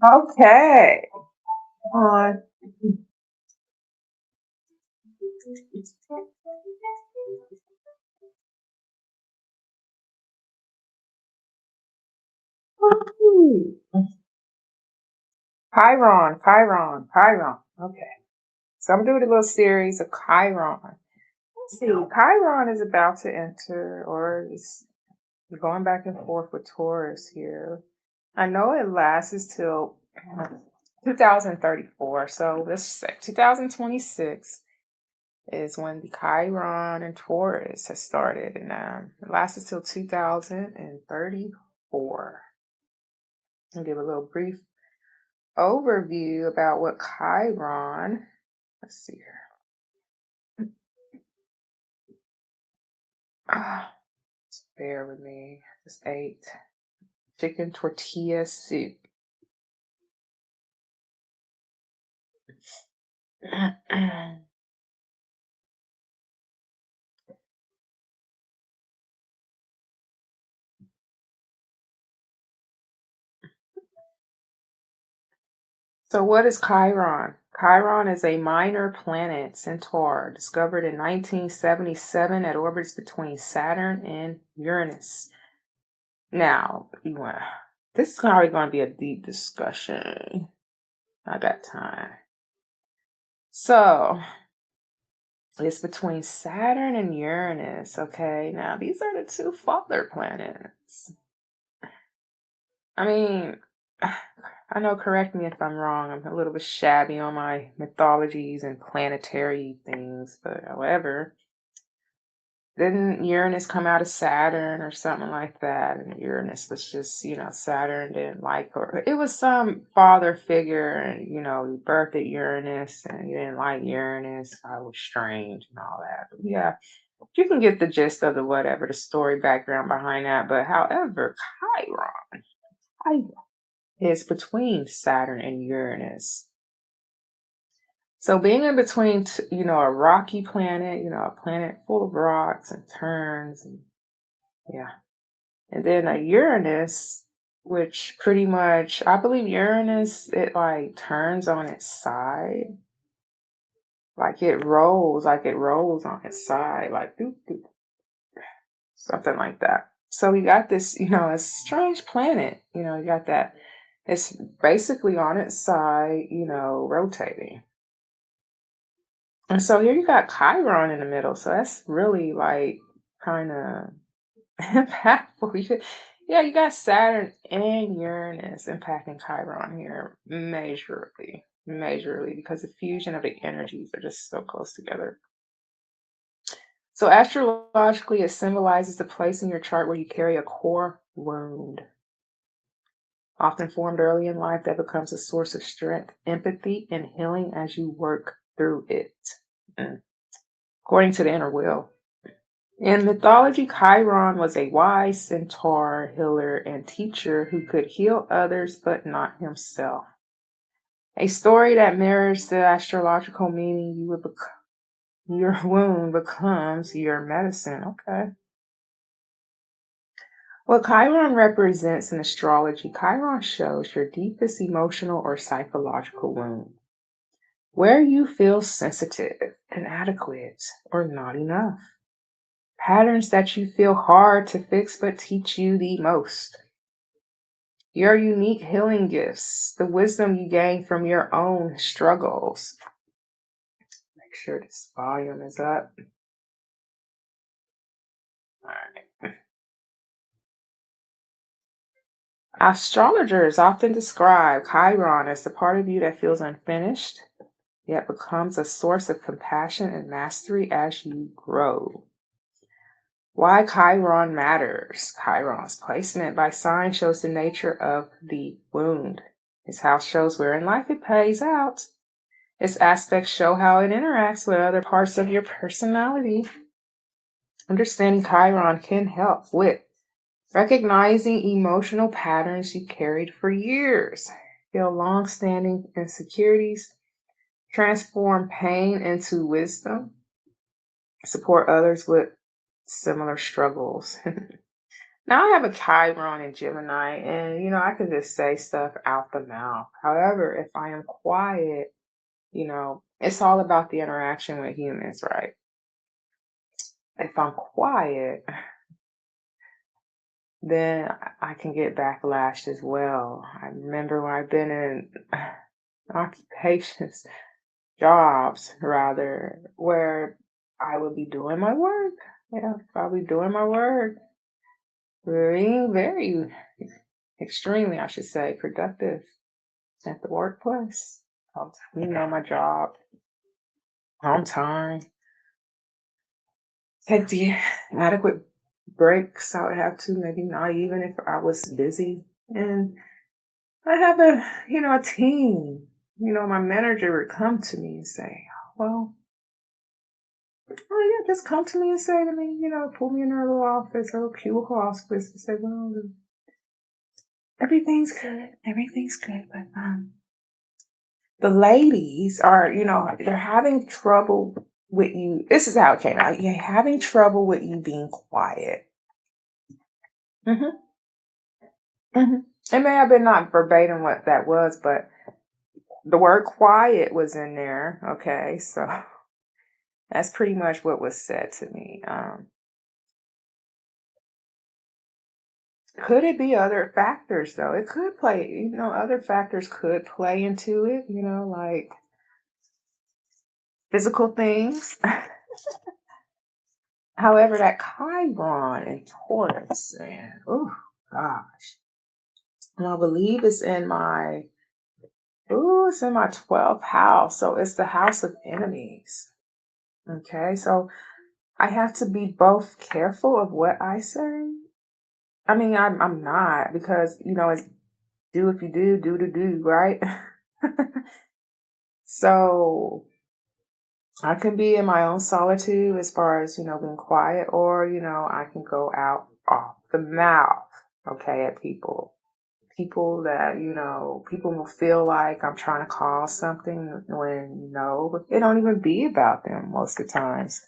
Okay. On. Ooh. Chiron, Chiron, Chiron. Okay. So I'm doing a little series of Chiron. Let's see. Chiron is about to enter, or is going back and forth with Taurus here. I know it lasts till 2034. So let's say 2026 is when the Chiron and Taurus has started, and it lasts until 2034. I'll give a little brief overview about what Chiron. Let's see here. Just bear with me. Just ate chicken tortilla soup. So, what is Chiron? Chiron is a minor planet, Centaur, discovered in 1977 that orbits between Saturn and Uranus. Now, this is probably going to be a deep discussion. I got time. So, it's between Saturn and Uranus. Okay, now these are the two father planets. I mean, I know, correct me if I'm wrong. I'm a little bit shabby on my mythologies and planetary things, but however, didn't Uranus come out of Saturn or something like that? And Uranus was just, Saturn didn't like her. It was some father figure, and he birthed at Uranus, and he didn't like Uranus. I was strange and all that. But yeah, you can get the gist of the whatever, the story background behind that. But however, Chiron is between Saturn and Uranus. So being in between, a rocky planet, a planet full of rocks and turns, and yeah, and then a Uranus, which pretty much, I believe Uranus, it like turns on its side, like it rolls on its side, like doop, doop, something like that. So you got this, a strange planet, you got that. It's basically on its side, rotating. And so here you got Chiron in the middle. So that's really like kind of impactful. Yeah, you got Saturn and Uranus impacting Chiron here majorly, because the fusion of the energies are just so close together. So astrologically, it symbolizes the place in your chart where you carry a core wound, often formed early in life, that becomes a source of strength, empathy, and healing as you work through it. Mm. According to the inner will. In mythology, Chiron was a wise centaur, healer, and teacher who could heal others but not himself. A story that mirrors the astrological meaning your wound becomes your medicine. Okay. What Chiron represents in astrology, Chiron shows your deepest emotional or psychological wound, where you feel sensitive, inadequate, or not enough. Patterns that you feel hard to fix but teach you the most. Your unique healing gifts, the wisdom you gain from your own struggles. Make sure this volume is up. All right. Astrologers often describe Chiron as the part of you that feels unfinished, yet becomes a source of compassion and mastery as you grow. Why Chiron matters. Chiron's placement by sign shows the nature of the wound. His house shows where in life it plays out. Its aspects show how it interacts with other parts of your personality. Understanding Chiron can help with recognizing emotional patterns you carried for years, heal long-standing insecurities, transform pain into wisdom, support others with similar struggles. Now I have a Chiron in Gemini, and I can just say stuff out the mouth. However, if I am quiet, it's all about the interaction with humans, right? If I'm quiet, then I can get backlashed as well. I remember when I've been in occupations, jobs rather, where I would be doing my work. Yeah, I'll be doing my work, being very, extremely, I should say, productive at the workplace. My job on time, take the adequate breaks I would have to, maybe not even if I was busy. And I have a team. My manager would come to me and say, well, oh yeah, just come to me and say to me, pull me in our little office or cubicle office and say, well, everything's good, but the ladies are, they're having trouble with you. This is how it came out. You're having trouble with you being quiet. hmm hmm It may have been not verbatim what that was, but the word quiet was in there. Okay, so that's pretty much what was said to me. Could it be other factors though? It could play, other factors could play into it, like physical things. However, that Chiron and Taurus, man, oh gosh. And I believe it's in my 12th house. So it's the house of enemies. Okay, so I have to be both careful of what I say. I mean, I'm not because, it's do if you do to do, right? So I can be in my own solitude as far as, being quiet, or, I can go out off the mouth, okay, at people. People that, people will feel like I'm trying to cause something when, it don't even be about them most of the times.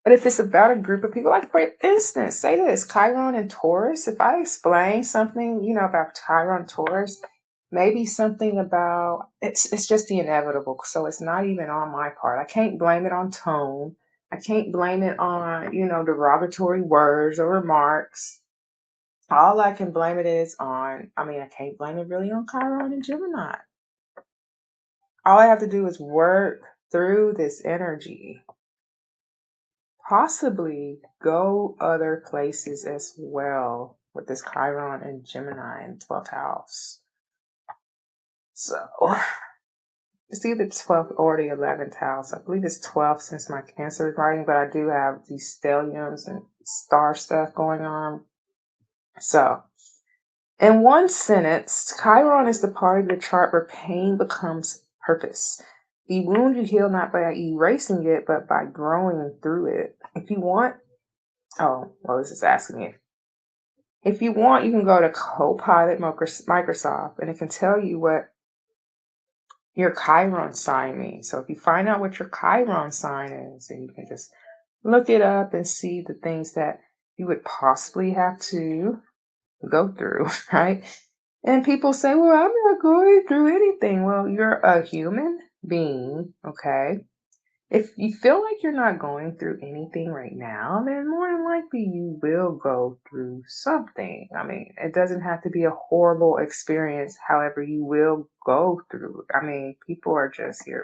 But if it's about a group of people, like for instance, say this, Chiron and Taurus, if I explain something, about Chiron and Taurus, maybe something about it's just the inevitable. So it's not even on my part. I can't blame it on tone. I can't blame it on, derogatory words or remarks. All I can blame it is on, I mean, I can't blame it really on Chiron and Gemini. All I have to do is work through this energy, possibly go other places as well with this Chiron and Gemini in 12th house. So it's either 12th or the 11th house. I believe it's 12th since my Cancer is writing, but I do have these stelliums and star stuff going on. So, in one sentence, Chiron is the part of the chart where pain becomes purpose. The wound you heal not by erasing it, but by growing through it. If you want, this is asking me. If you want, you can go to Copilot Microsoft, and it can tell you what your Chiron sign means. So if you find out what your Chiron sign is, and you can just look it up and see the things that you would possibly have to go through, right? And people say, well, I'm not going through anything. Well, you're a human being, okay? If you feel like you're not going through anything right now, then more than likely you will go through something. I mean, it doesn't have to be a horrible experience. However, you will go through. I mean, people are just here.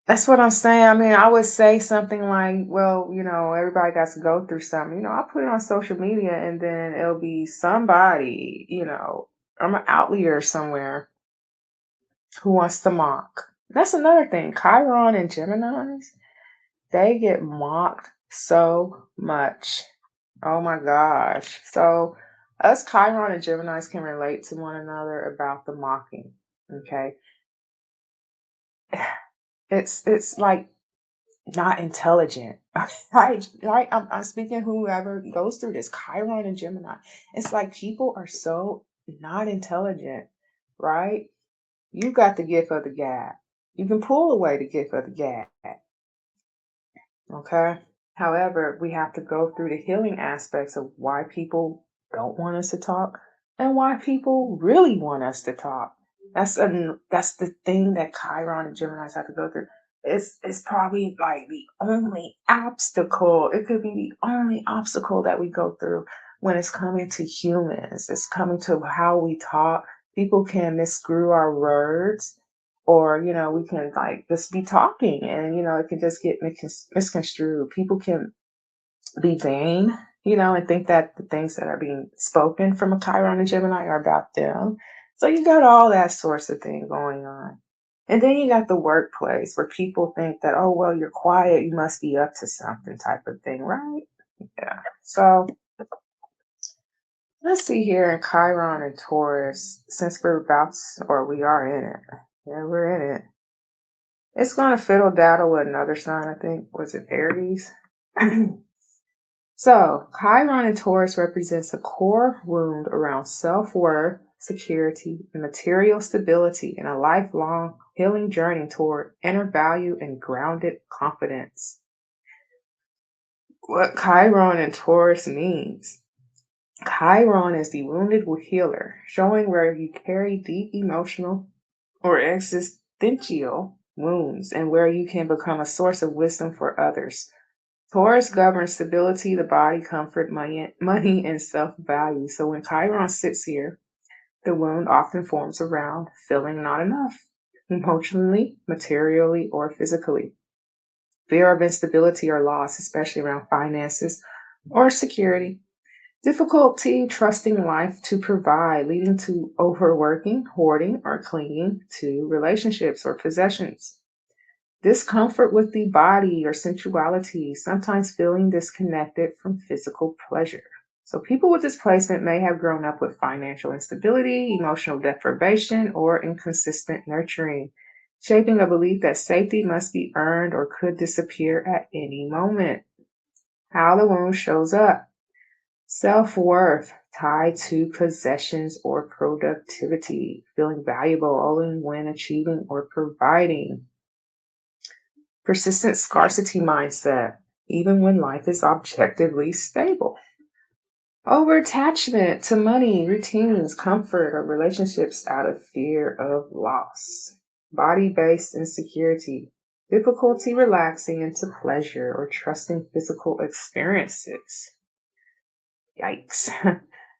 That's what I'm saying. I mean, I would say something like, well, everybody got to go through something. I'll put it on social media and then it'll be somebody, I'm an outlier somewhere who wants to mock. That's another thing. Chiron and Geminis, they get mocked so much. Oh my gosh. So us Chiron and Geminis can relate to one another about the mocking. Okay. It's like not intelligent. I'm speaking whoever goes through this, Chiron and Gemini. It's like people are so not intelligent, right? You got the gift of the gab. You can pull away the gift of the gab. Okay. However, we have to go through the healing aspects of why people don't want us to talk and why people really want us to talk. That's the thing that Chiron and Gemini's have to go through. It's probably like the only obstacle. It could be the only obstacle that we go through when it's coming to humans. It's coming to how we talk. People can miscrew our words, or we can like just be talking, and it can just get misconstrued. People can be vain, and think that the things that are being spoken from a Chiron and Gemini are about them. So you got all that sorts of thing going on. And then you got the workplace where people think that, oh, well, you're quiet, you must be up to something type of thing, right? Yeah. So let's see here in Chiron and Taurus, since we are in it. Yeah, we're in it. It's going to fiddle daddle with another sign, I think. Was it Aries? So, Chiron in Taurus represents a core wound around self worth, security, and material stability in a lifelong healing journey toward inner value and grounded confidence. What Chiron in Taurus means: Chiron is the wounded healer, showing where you carry deep emotional or existential wounds and where you can become a source of wisdom for others. Taurus governs stability, the body, comfort, money, and self-value. So when Chiron sits here, the wound often forms around feeling not enough, emotionally, materially, or physically. Fear of instability or loss, especially around finances or security. Difficulty trusting life to provide, leading to overworking, hoarding, or clinging to relationships or possessions. Discomfort with the body or sensuality, sometimes feeling disconnected from physical pleasure. So, people with this placement may have grown up with financial instability, emotional deprivation, or inconsistent nurturing, shaping a belief that safety must be earned or could disappear at any moment. How the wound shows up: self worth tied to possessions or productivity, feeling valuable only when achieving or providing. Persistent scarcity mindset, even when life is objectively stable. Over-attachment to money, routines, comfort, or relationships out of fear of loss. Body-based insecurity, difficulty relaxing into pleasure or trusting physical experiences. Yikes.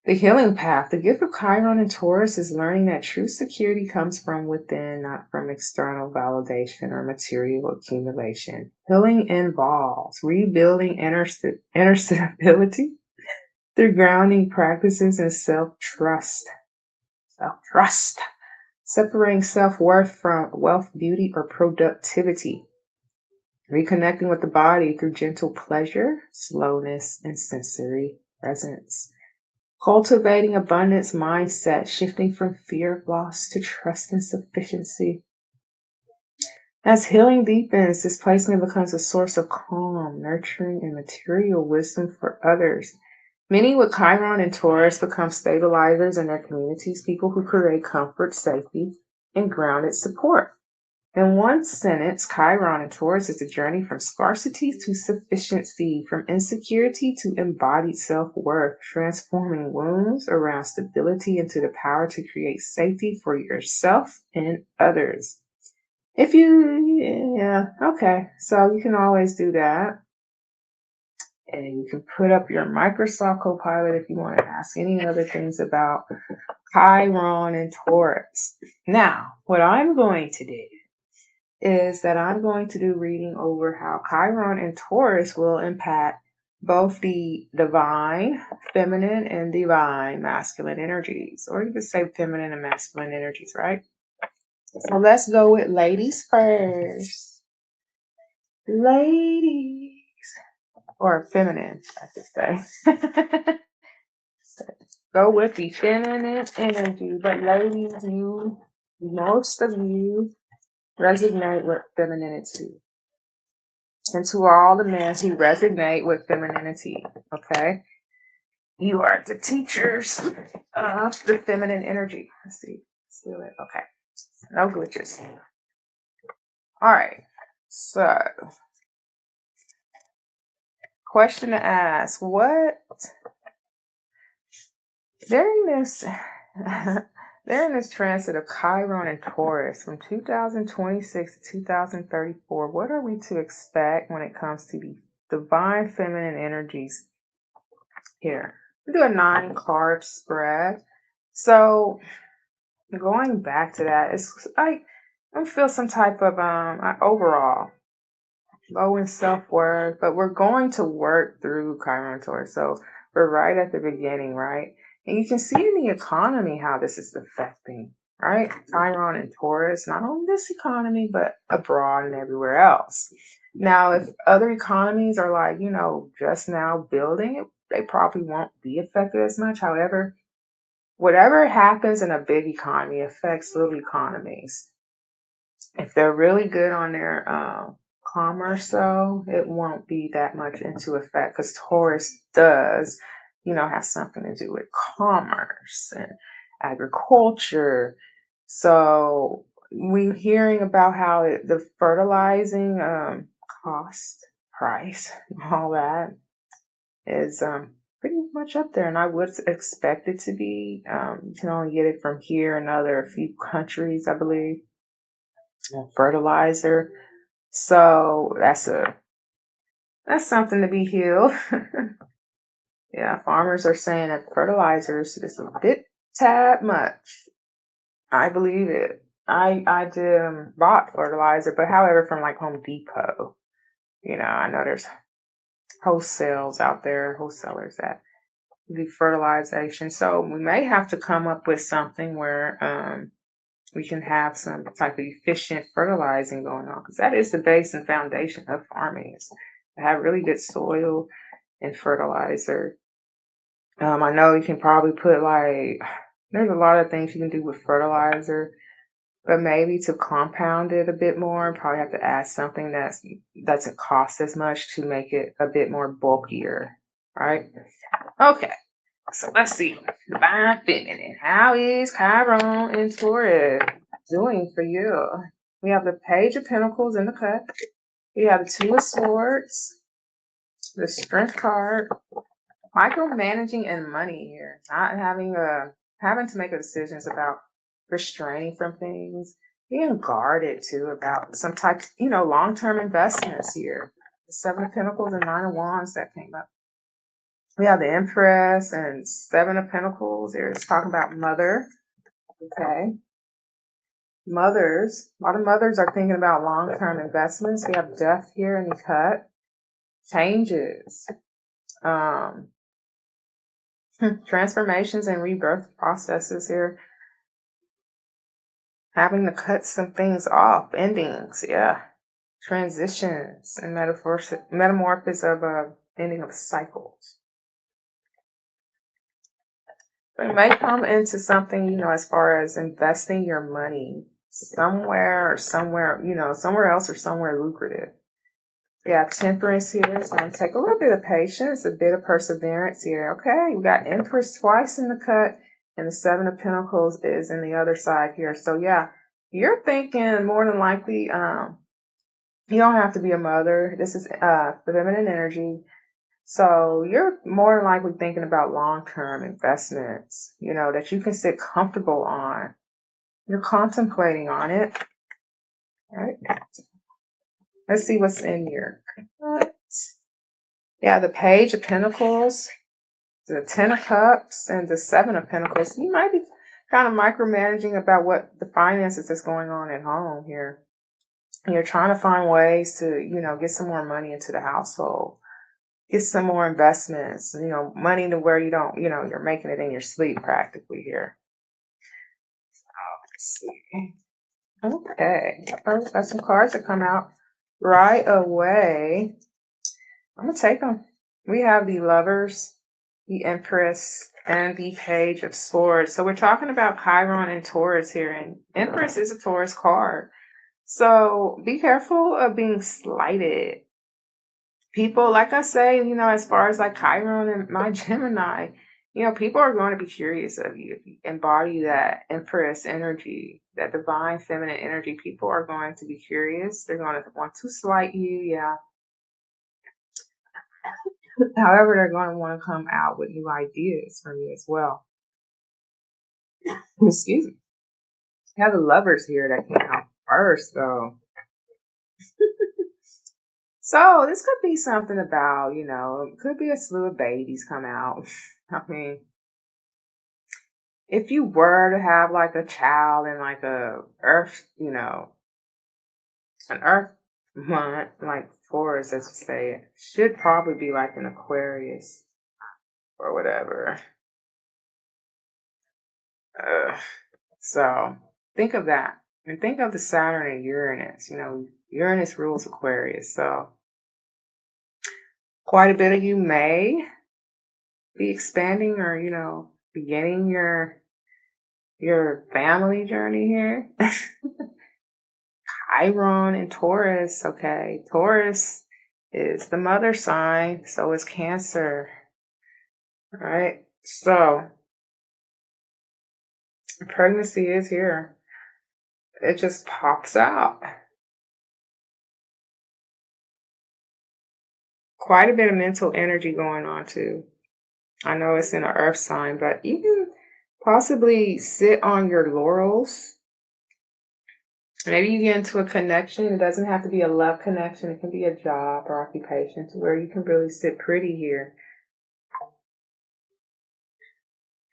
The healing path. The gift of Chiron and Taurus is learning that true security comes from within, not from external validation or material accumulation. Healing involves rebuilding inner stability through grounding practices and self-trust. Self-trust. Separating self-worth from wealth, beauty, or productivity. Reconnecting with the body through gentle pleasure, slowness, and sensory presence. Cultivating abundance mindset, shifting from fear of loss to trust and sufficiency. As healing deepens, this placement becomes a source of calm, nurturing, and material wisdom for others. Many with Chiron and Taurus become stabilizers in their communities, people who create comfort, safety, and grounded support. In one sentence, Chiron and Taurus is a journey from scarcity to sufficiency, from insecurity to embodied self worth, transforming wounds around stability into the power to create safety for yourself and others. Yeah, okay, so you can always do that. And you can put up your Microsoft Copilot if you want to ask any other things about Chiron and Taurus. Now, what I'm going to do is that I'm going to do reading over how Chiron and Taurus will impact both the divine feminine and divine masculine energies, or you could say feminine and masculine energies, right? So let's go with ladies first. Ladies, or feminine, I should say. Go with the feminine energy, but ladies, most of you resonate with femininity. And to all the men who resonate with femininity, okay? You are the teachers of the feminine energy. Let's see. Let's do it. Okay. No glitches. All right. So Question to ask. What during this during this transit of Chiron and Taurus from 2026 to 2034, what are we to expect when it comes to the divine feminine energies here? We do a 9 card spread. So going back to that, I feel some type of overall low in self-worth, but we're going to work through Chiron Taurus. So we're right at the beginning, right? And you can see in the economy how this is affecting, right? Chiron and Taurus, not only this economy, but abroad and everywhere else. Now, if other economies are like, just now building it, they probably won't be affected as much. However, whatever happens in a big economy affects little economies. If they're really good on their commerce, though, it won't be that much into effect because Taurus does, have something to do with commerce and agriculture. So we're hearing about how the fertilizing cost, price, all that is pretty much up there. And I would expect it to be. You can only get it from here and other few countries, I believe. Fertilizer. So that's something to be healed. Yeah, farmers are saying that fertilizers is a bit tad much. I believe it. I did bought fertilizer, but however from like Home Depot. I know there's wholesales out there, wholesalers that do fertilization. So we may have to come up with something where we can have some type of efficient fertilizing going on because that is the base and foundation of farming is to have really good soil and fertilizer. I know you can probably put there's a lot of things you can do with fertilizer, but maybe to compound it a bit more, probably have to add something that doesn't cost as much to make it a bit more bulkier, right? Okay. So let's see. Divine Feminine. How is Chiron and Taurus doing for you? We have the Page of Pentacles in the cut. We have the Two of Swords, the Strength card, micromanaging and money here. Not having to make decisions about restraining from things, being guarded too about some type, long-term investments here. The Seven of Pentacles and Nine of Wands that came up. We have the Empress and Seven of Pentacles. Here it's talking about mother. Okay. Mothers. A lot of mothers are thinking about long-term investments. We have Death here in the cut. Changes. Transformations and rebirth processes here. Having to cut some things off. Endings. Yeah. Transitions and metamorphosis of ending of cycles. It may come into something, as far as investing your money somewhere somewhere else or somewhere lucrative. Yeah, temperance here. It's going to take a little bit of patience, a bit of perseverance here. Okay, we got Empress twice in the cut, and the Seven of Pentacles is in the other side here. So yeah, you're thinking more than likely, you don't have to be a mother. This is feminine energy. So you're more than likely thinking about long-term investments, that you can sit comfortable on. You're contemplating on it. All right. Let's see what's in here. Yeah, the Page of Pentacles, the Ten of Cups, and the Seven of Pentacles. You might be kind of micromanaging about what the finances is going on at home here. You're trying to find ways to, get some more money into the household. Get some more investments, money to where you don't, you're making it in your sleep practically here. Let's see. Okay. I've got some cards that come out right away. I'm going to take them. We have the Lovers, the Empress, and the Page of Swords. So we're talking about Chiron and Taurus here, and Empress is a Taurus card. So be careful of being slighted. People, like I say, as far as like Chiron and my Gemini, people are going to be curious of you. If you embody that Empress energy, that divine feminine energy, people are going to be curious. They're going to want to slight you. Yeah. However, they're going to want to come out with new ideas from you as well. Excuse me. You have the lovers here that came out first, though. So this could be something about, it could be a slew of babies come out. I mean, if you were to have like a child in like a earth, an earth month, like Taurus, as you say, it should probably be like an Aquarius or whatever. Uh, so think of that. And think of the Saturn and Uranus. Uranus rules Aquarius. So quite a bit of you may be expanding or, beginning your family journey here. Chiron and Taurus, okay. Taurus is the mother sign, so is Cancer. All right. So pregnancy is here. It just pops out. Quite a bit of mental energy going on too. I know it's in an earth sign, but you can possibly sit on your laurels. Maybe you get into a connection. It doesn't have to be a love connection. It can be a job or occupation to where you can really sit pretty here.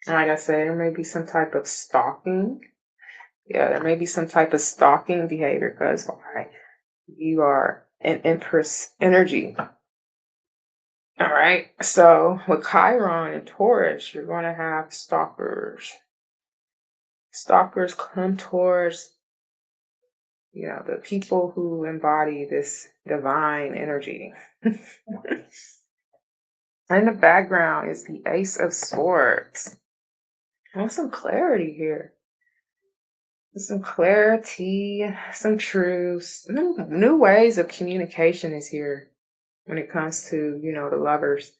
And like I said, there may be some type of stalking. Yeah, there may be some type of stalking behavior because why? You are an Empress energy. All right. So with Chiron and Taurus, you're going to have stalkers. Stalkers come towards, the people who embody this divine energy. In the background is the Ace of Swords. I want some clarity here. Some clarity, some truths, new ways of communication is here when it comes to, the lovers.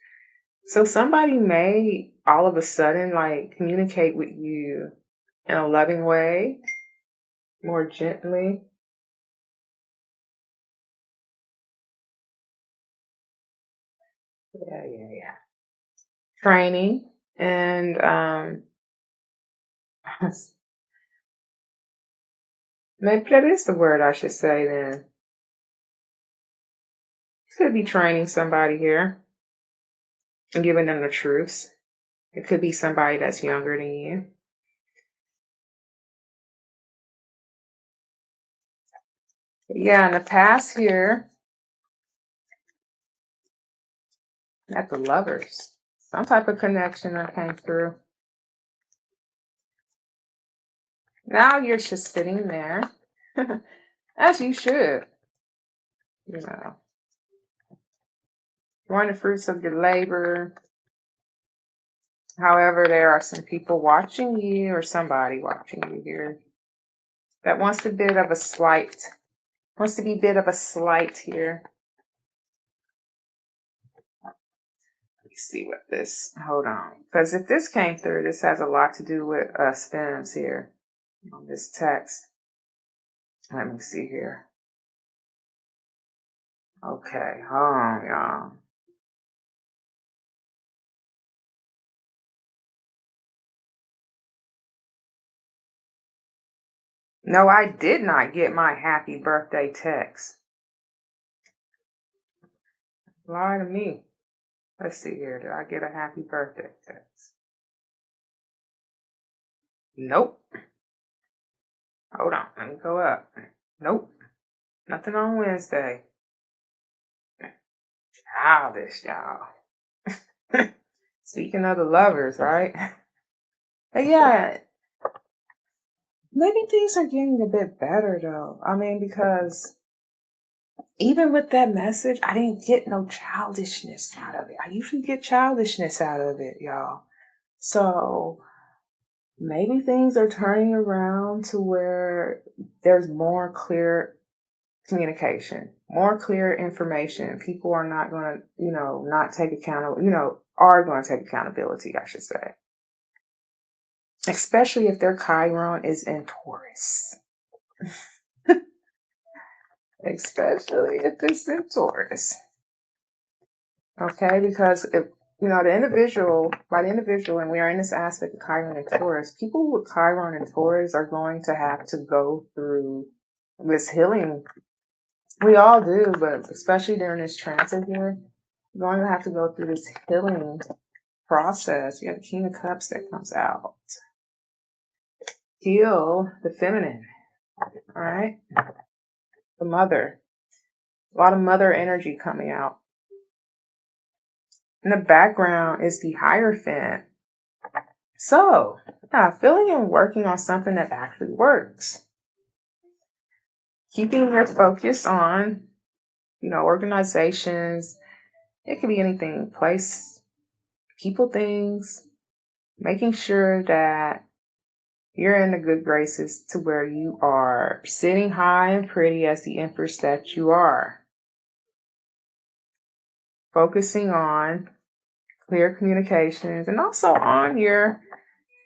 So somebody may all of a sudden like communicate with you in a loving way, more gently. Yeah. Training and maybe that is the word I should say then. Could be training somebody here and giving them the truths. It could be somebody that's younger than you. Yeah, in the past here, at the lovers, some type of connection that came through. Now you're just sitting there, as you should, you know, enjoying the fruits of your labor. However, there are some people watching you or somebody watching you here that wants wants to be a bit of a slight here. Let me see what hold on. Because if this came through, this has a lot to do with us femmes here on this text. Let me see here. Okay, hold on, y'all. No, I did not get my happy birthday text. Lie to me. Let's see here. Did I get a happy birthday text? Nope. Hold on. Let me go up. Nope. Nothing on Wednesday. Childish, y'all. Speaking of the lovers, right? But yeah, maybe things are getting a bit better though. I mean, because even with that message, I didn't get no childishness out of it. I usually get childishness out of it, y'all. So maybe things are turning around to where there's more clear communication, more clear information. People are not going to, not take are going to take accountability, I should say. Especially if their Chiron is in Taurus. Especially if it's in Taurus. Okay, because if the individual, by the individual, and we are in this aspect of Chiron and Taurus, people with Chiron and Taurus are going to have to go through this healing. We all do, but especially during this transit here, you're going to have to go through this healing process. You have the King of Cups that comes out. Heal the feminine, all right? The mother. A lot of mother energy coming out. In the background is the Hierophant. So, yeah, feeling and working on something that actually works. Keeping your focus on, organizations. It could be anything, place, people, things. Making sure that you're in the good graces to where you are sitting high and pretty as the Empress that you are. Focusing on clear communications and also on your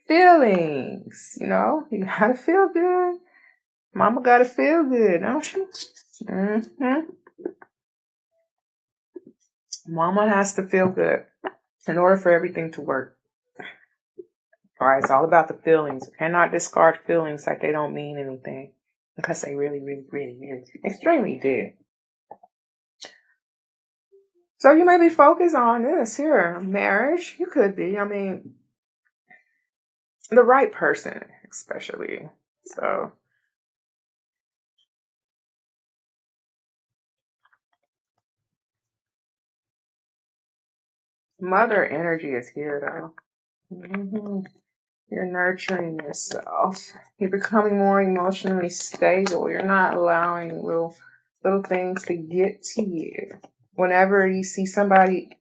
feelings. You gotta feel good. Mama gotta feel good, don't you? Mama has to feel good in order for everything to work. All right, it's all about the feelings. You cannot discard feelings like they don't mean anything because they really, really, really, really, extremely do. So you may be focused on this here, marriage. You could be. I mean, the right person, especially. So, mother energy is here, though. You're nurturing yourself. You're becoming more emotionally stable. You're not allowing little things to get to you. Whenever you see somebody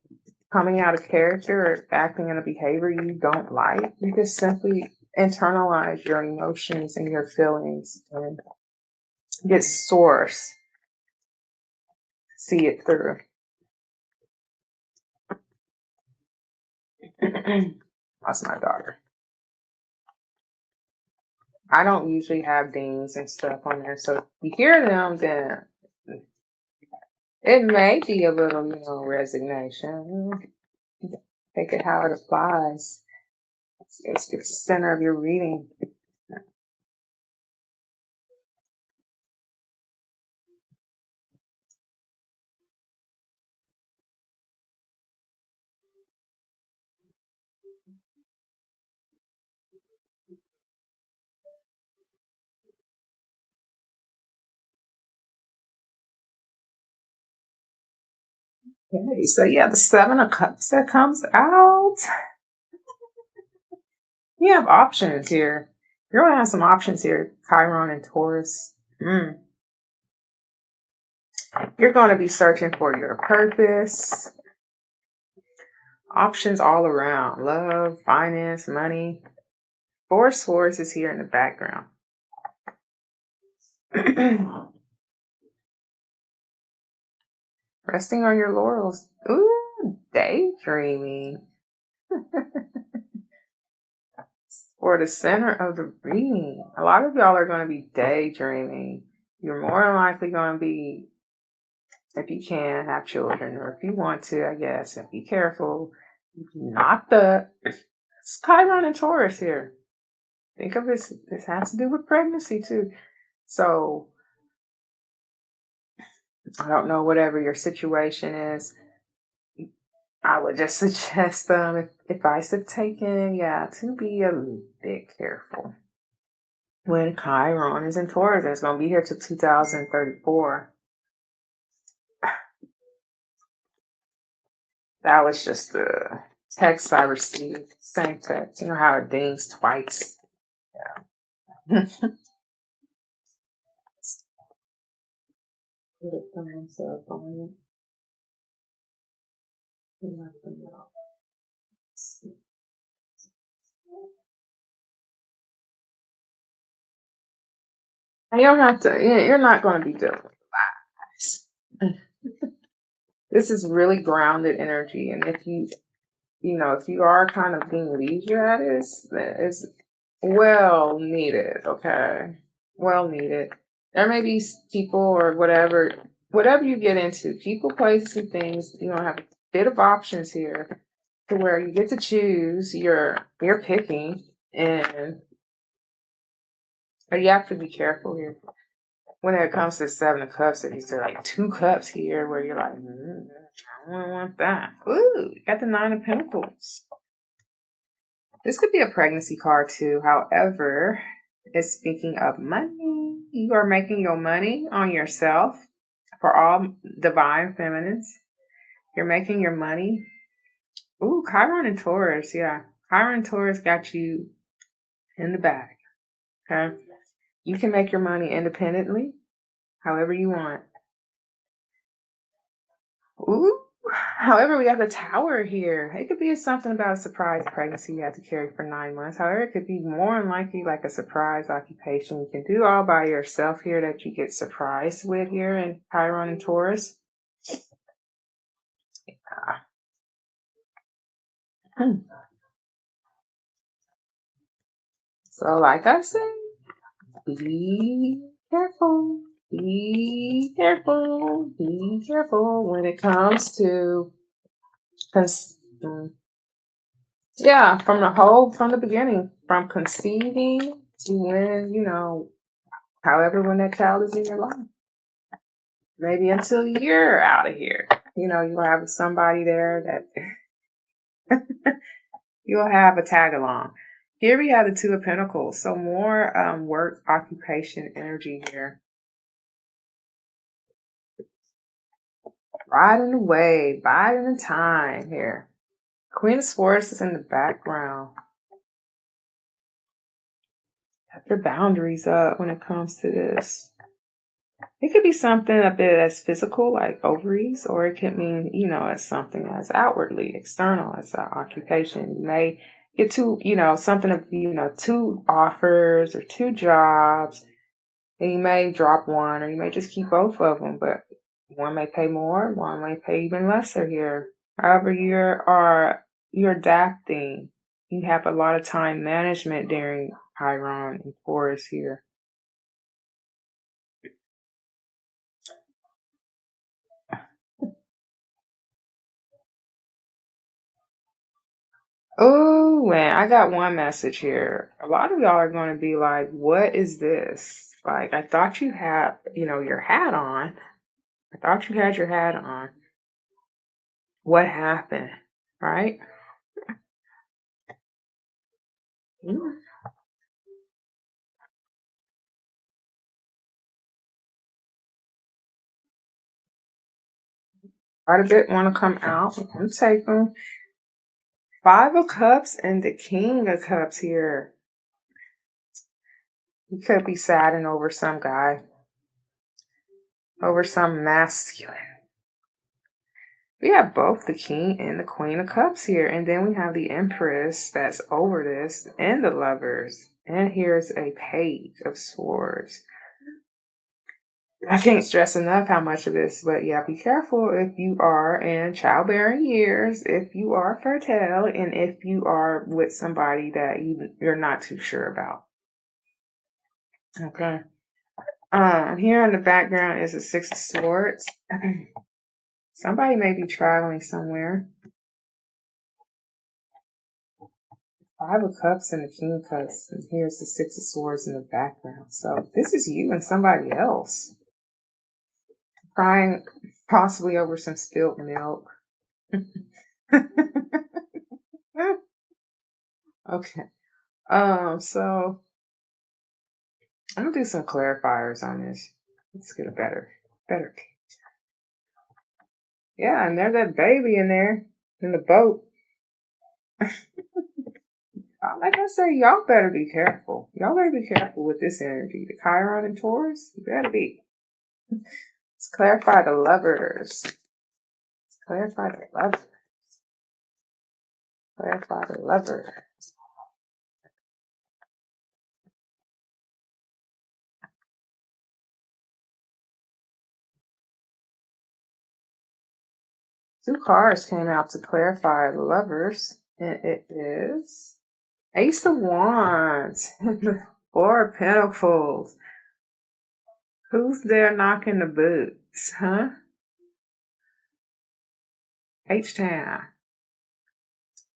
coming out of character or acting in a behavior you don't like, you just simply internalize your emotions and your feelings and get source, see it through. That's my daughter. I don't usually have dings and stuff on there, so if you hear them, then it may be a little, resignation. Take it how it applies. It's the center of your reading. Okay, so yeah, the Seven of Cups that comes out. You have options here. You're going to have some options here, Chiron and Taurus. You're going to be searching for your purpose. Options all around. Love, finance, money. Four Swords is here in the background. Resting on your laurels. Ooh, daydreaming. For the center of the reading. A lot of y'all are going to be daydreaming. You're more than likely going to be, if you can, have children, or if you want to, I guess, and be careful. Not the Chiron and Taurus here. Think of this has to do with pregnancy too. So I don't know, whatever your situation is, I would just suggest advice of taking, to be a bit careful. When Chiron is in Taurus, it's going to be here till 2034. That was just the text I received. Same text. You know how it dings twice. Yeah. Put a thumbs up on it. Nothing else. And you don't have to. You're not going to be dealing with lies. This is really grounded energy, and if you are kind of being leisure at it, it's well needed. Okay, well needed. There may be people or whatever you get into, people, places, and things. You don't have to bit of options here to where you get to choose. You're picking, and but you have to be careful here when it comes to Seven of Cups. If you say like two cups here, where you're like, I don't want that. Ooh, you got the Nine of Pentacles. This could be a pregnancy card too. However, it's speaking of money. You are making your money on yourself. For all divine feminines, you're making your money. Ooh, Chiron and Taurus. Yeah. Chiron and Taurus got you in the bag. Okay. You can make your money independently, however you want. Ooh. However, we have the Tower here. It could be something about a surprise pregnancy you have to carry for 9 months. However, it could be more than likely like a surprise occupation you can do all by yourself here that you get surprised with here in Chiron and Taurus. So, like I said, be careful. Be careful. Be careful when it comes to, yeah, from the beginning, from conceiving to when, however, when that child is in your life, maybe until you're out of here, you'll have somebody there that you'll have a tag along. Here we have the Two of Pentacles, so more work, occupation, energy here. Riding the wave, biding the time here. Queen of Swords is in the background. Have your boundaries up when it comes to this. It could be something a bit as physical, like ovaries, or it could mean, as something as outwardly external, as an occupation. You may get something of, two offers or two jobs, and you may drop one, or you may just keep both of them, but one may pay more, one may pay even lesser here. However, you're adapting. You have a lot of time management during Chiron and Taurus here. Oh man, I got one message here. A lot of y'all are going to be like, "What is this?" Like, I thought you had, your hat on. I thought you had your hat on. What happened? Right? Mm. Quite a bit want to come out. I'm taking Five of Cups and the King of Cups here. You could be saddened over some guy, over some masculine. We have both the King and the Queen of Cups here, and then we have the Empress that's over this, and the Lovers. And here's a Page of Swords. I can't stress enough how much of this, but yeah, be careful if you are in childbearing years, if you are fertile, and if you are with somebody that you're not too sure about. Okay. Here in the background is a Six of Swords. Somebody may be traveling somewhere. Five of Cups and the King of Cups, and here's the Six of Swords in the background. So this is you and somebody else crying, possibly over some spilled milk. Okay. So I'm gonna do some clarifiers on this. Let's get a better. Yeah, and there's that baby in there in the boat. Like I say, y'all better be careful. Y'all better be careful with this energy. The Chiron and Taurus, you better be. Let's clarify the Lovers. Clarify the Lovers. Clarify the Lovers. Two cards came out to clarify the Lovers, and it is Ace of Wands, Four of Pentacles. Who's there knocking the boots, huh? H-Town.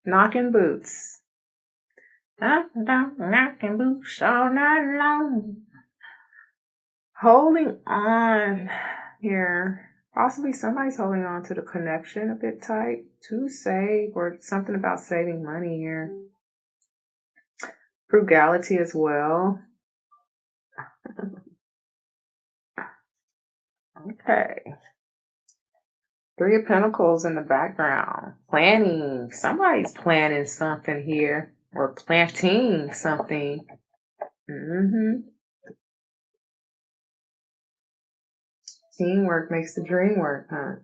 Knocking boots. Knocking boots all night long. Holding on here. Possibly somebody's holding on to the connection a bit tight to save, or something about saving money here. Frugality as well. Okay. Three of Pentacles in the background. Planning. Somebody's planning something here, or planting something. Teamwork makes the dream work, huh?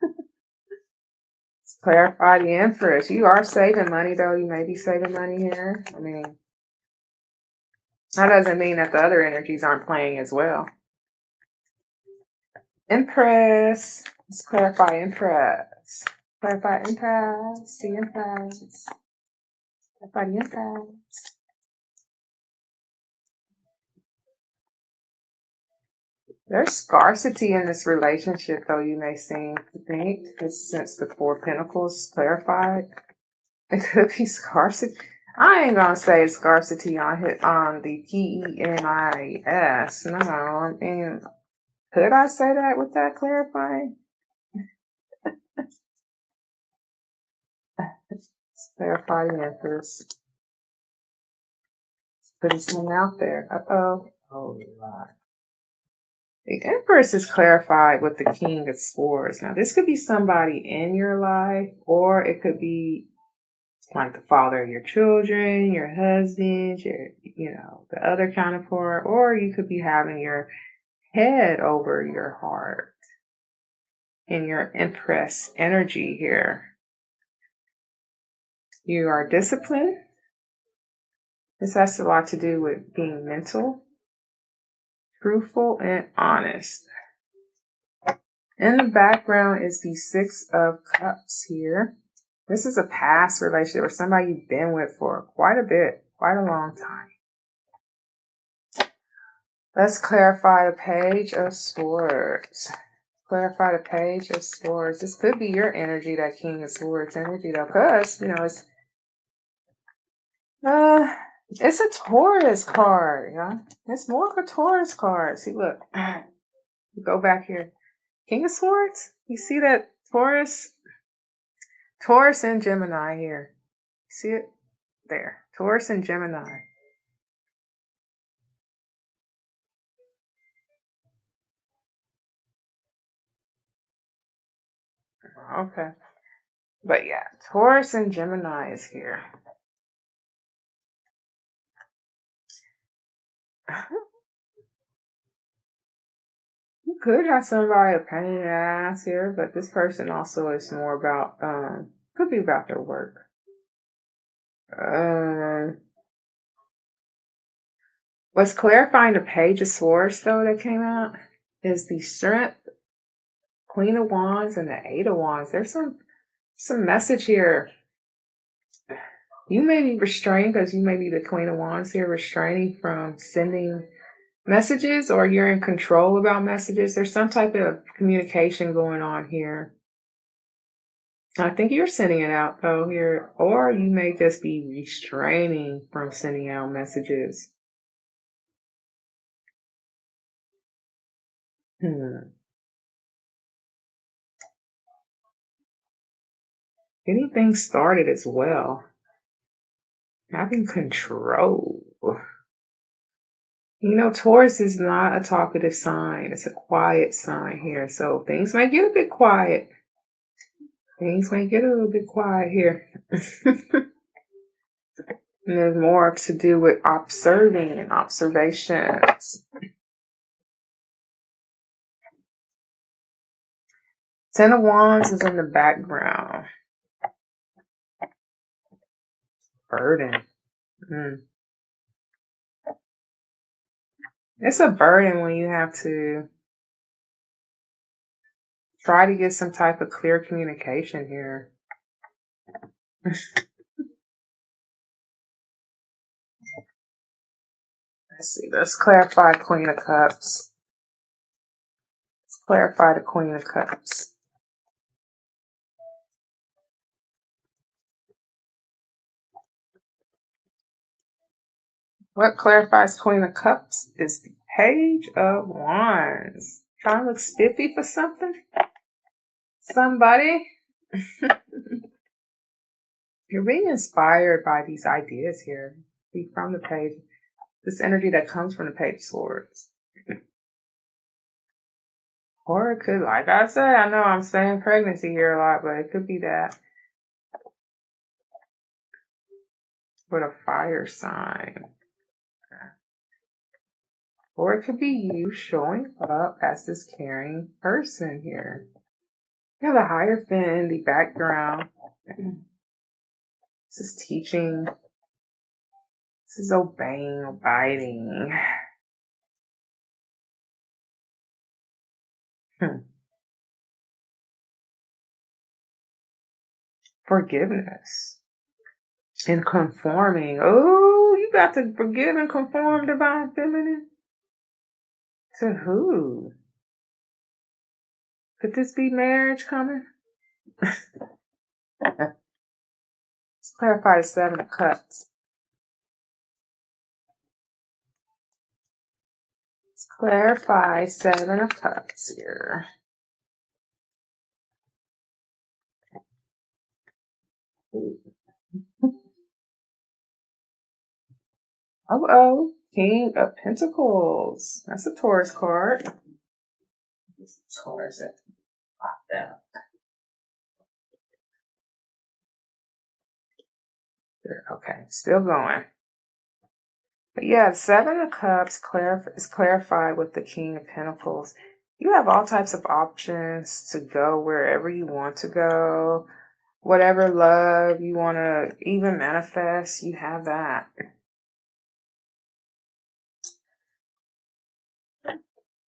Let's clarify the Empress. You are saving money, though. You may be saving money here. I mean, that doesn't mean that the other energies aren't playing as well. Empress. Let's clarify Empress. Clarify Empress. The Empress. Clarify the Empress. There's scarcity in this relationship, though, you may seem to think, since the Four of Pentacles clarified. It could be scarcity. I ain't gonna say scarcity on the PENIS. No, I mean, could I say that with that clarifying? Let's clarify the Empress. Putting something out there. Uh-oh. Oh, God. The Empress is clarified with the King of Swords. Now, this could be somebody in your life, or it could be like the father of your children, your husband, the other counterpart, or you could be having your head over your heart in your Empress energy here. You are disciplined. This has a lot to do with being mental, truthful, and honest. In the background is the Six of Cups here. This is a past relationship or somebody you've been with for quite a bit, quite a long time. Let's clarify the Page of Swords. Clarify the Page of Swords. This could be your energy, that King of Swords energy, though, because, it's a Taurus card, yeah. It's more of a Taurus card. See, look, go back here. King of Swords. You see that Taurus and Gemini here. See it there? Taurus and Gemini. Okay. But yeah, Taurus and Gemini is here. You could have somebody a pain in the ass here, but this person also is more about, could be about their work. What's clarifying the Page of Swords, though, that came out is the Strength, Queen of Wands, and the Eight of Wands. There's some message here. You may be restrained because you may be the Queen of Wands here, restraining from sending messages, or you're in control about messages. There's some type of communication going on here. I think you're sending it out, though, here, or you may just be restraining from sending out messages. Anything started as well. Having control. Taurus is not a talkative sign. It's a quiet sign here. So things might get a bit quiet. Things might get a little bit quiet here. And there's more to do with observing and observations. Ten of Wands is in the background. Burden. It's a burden when you have to try to get some type of clear communication here. Let's see. Let's clarify Queen of Cups. Let's clarify the Queen of Cups. What clarifies Queen of Cups is the Page of Wands. Trying to look spiffy for something? Somebody? You're being inspired by these ideas here. See, from the page. This energy that comes from the Page of Swords. Or it could, like I said, I know I'm saying pregnancy here a lot, but it could be that. With a fire sign. Or it could be you showing up as this caring person here. You have the Hierophant in the background. This is teaching. This is obeying, abiding. Forgiveness and conforming. Oh, you got to forgive and conform, divine feminine. To who? Could this be marriage coming? Let's clarify the Seven of Cups. Let's clarify Seven of Cups here. Oh, King of Pentacles. That's a Taurus card. Taurus it. Okay, still going. But yeah, Seven of Cups is clarified with the King of Pentacles. You have all types of options to go wherever you want to go. Whatever love you want to even manifest, you have that.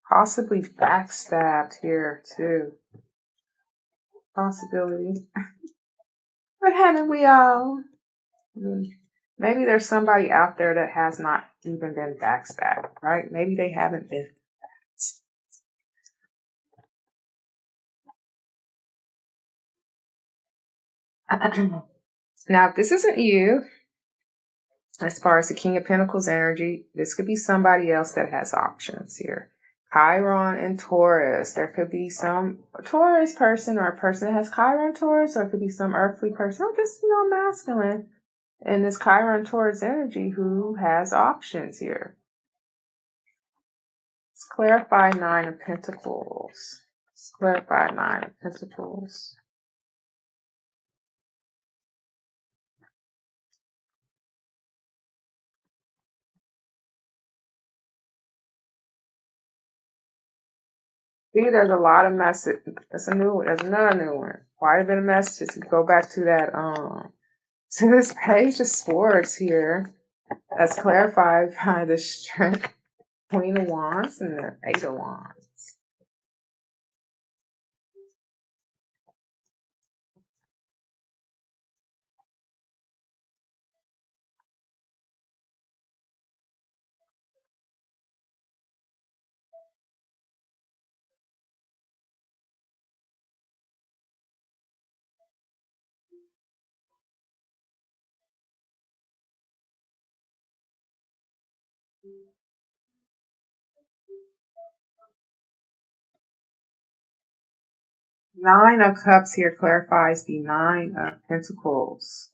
Possibly backstabbed here too. Possibility. But haven't we all? Maybe there's somebody out there that has not even been backstabbed, right? Maybe they haven't been. Now, if this isn't you, as far as the King of Pentacles energy, this could be somebody else that has options here. Chiron and Taurus. There could be some Taurus person or a person that has Chiron Taurus, or it could be some earthly person, or just, masculine in this Chiron Taurus energy who has options here. Let's clarify Nine of Pentacles. Let's clarify Nine of Pentacles. See, there's a lot of message. That's a new one. There's another new one. Quite a bit of messages. Go back to that, to this Page of Swords here. That's clarified by the Strength, Queen of Wands, and the Eight of Wands. Nine of Cups here clarifies the Nine of Pentacles.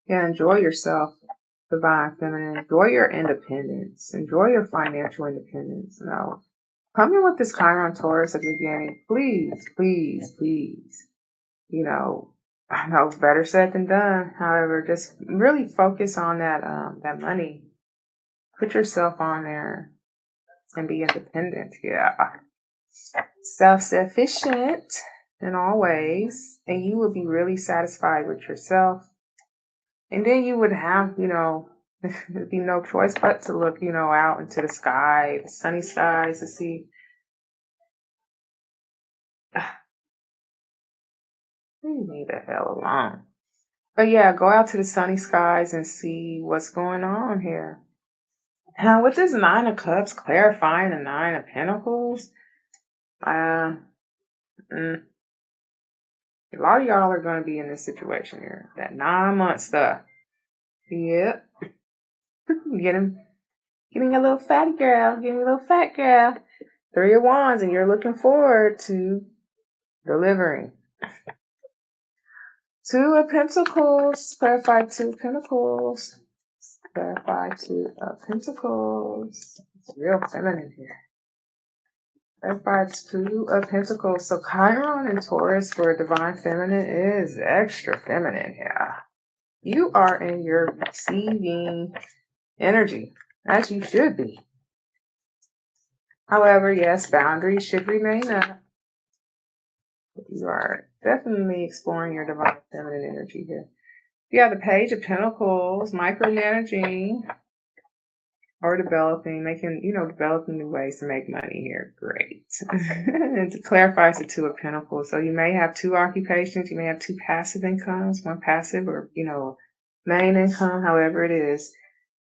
Yeah, enjoy yourself, divine feminine. Enjoy your independence. Enjoy your financial independence. Come in with this Chiron Taurus at the beginning. Please, please, please. I know better said than done. However, just really focus on that money. Put yourself on there and be independent. Yeah. Self-sufficient in all ways. And you will be really satisfied with yourself. And then you would have, there'd be no choice but to look, out into the sky, the sunny skies to see. Leave me the hell alone. But yeah, go out to the sunny skies and see what's going on here. Now, with this Nine of Cups clarifying the Nine of Pentacles, uh, A lot of y'all are going to be in this situation here. That 9-month stuff. Yep. Getting a little fatty girl. Getting a little fat girl. 3 of Wands, and you're looking forward to delivering. 2 of Pentacles. Clarify 2 of Pentacles. Clarify 2 of Pentacles. It's real feminine here. Clarify 2 of Pentacles. So Chiron and Taurus for Divine Feminine is extra feminine here. You are in your receiving energy, as you should be. However, yes, boundaries should remain up. You are definitely exploring your divine feminine energy here. You have the Page of Pentacles, micromanaging or developing, developing new ways to make money here. Great. And to clarify, it's the 2 of Pentacles. So you may have 2 occupations. You may have 2 passive incomes, one passive or, main income, however it is.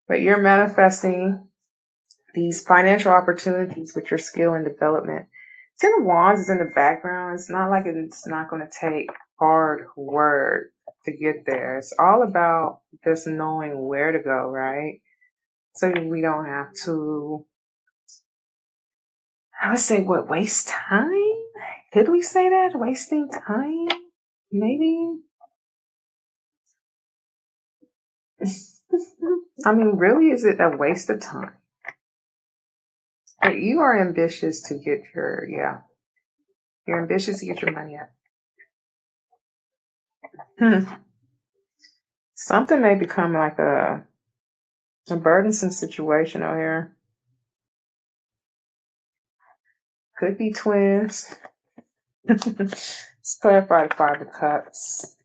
But you're manifesting these financial opportunities with your skill and development. 10 of Wands is in the background. It's not like it's not going to take hard work to get there. It's all about just knowing where to go, right? So we don't have to, I would say, waste time? Could we say that? Wasting time? Maybe? I mean, really, is it a waste of time? But you are ambitious to get you're ambitious to get your money up. Something may become like a burdensome situation out here. Could be twins. Let's clarify the 5 of Cups.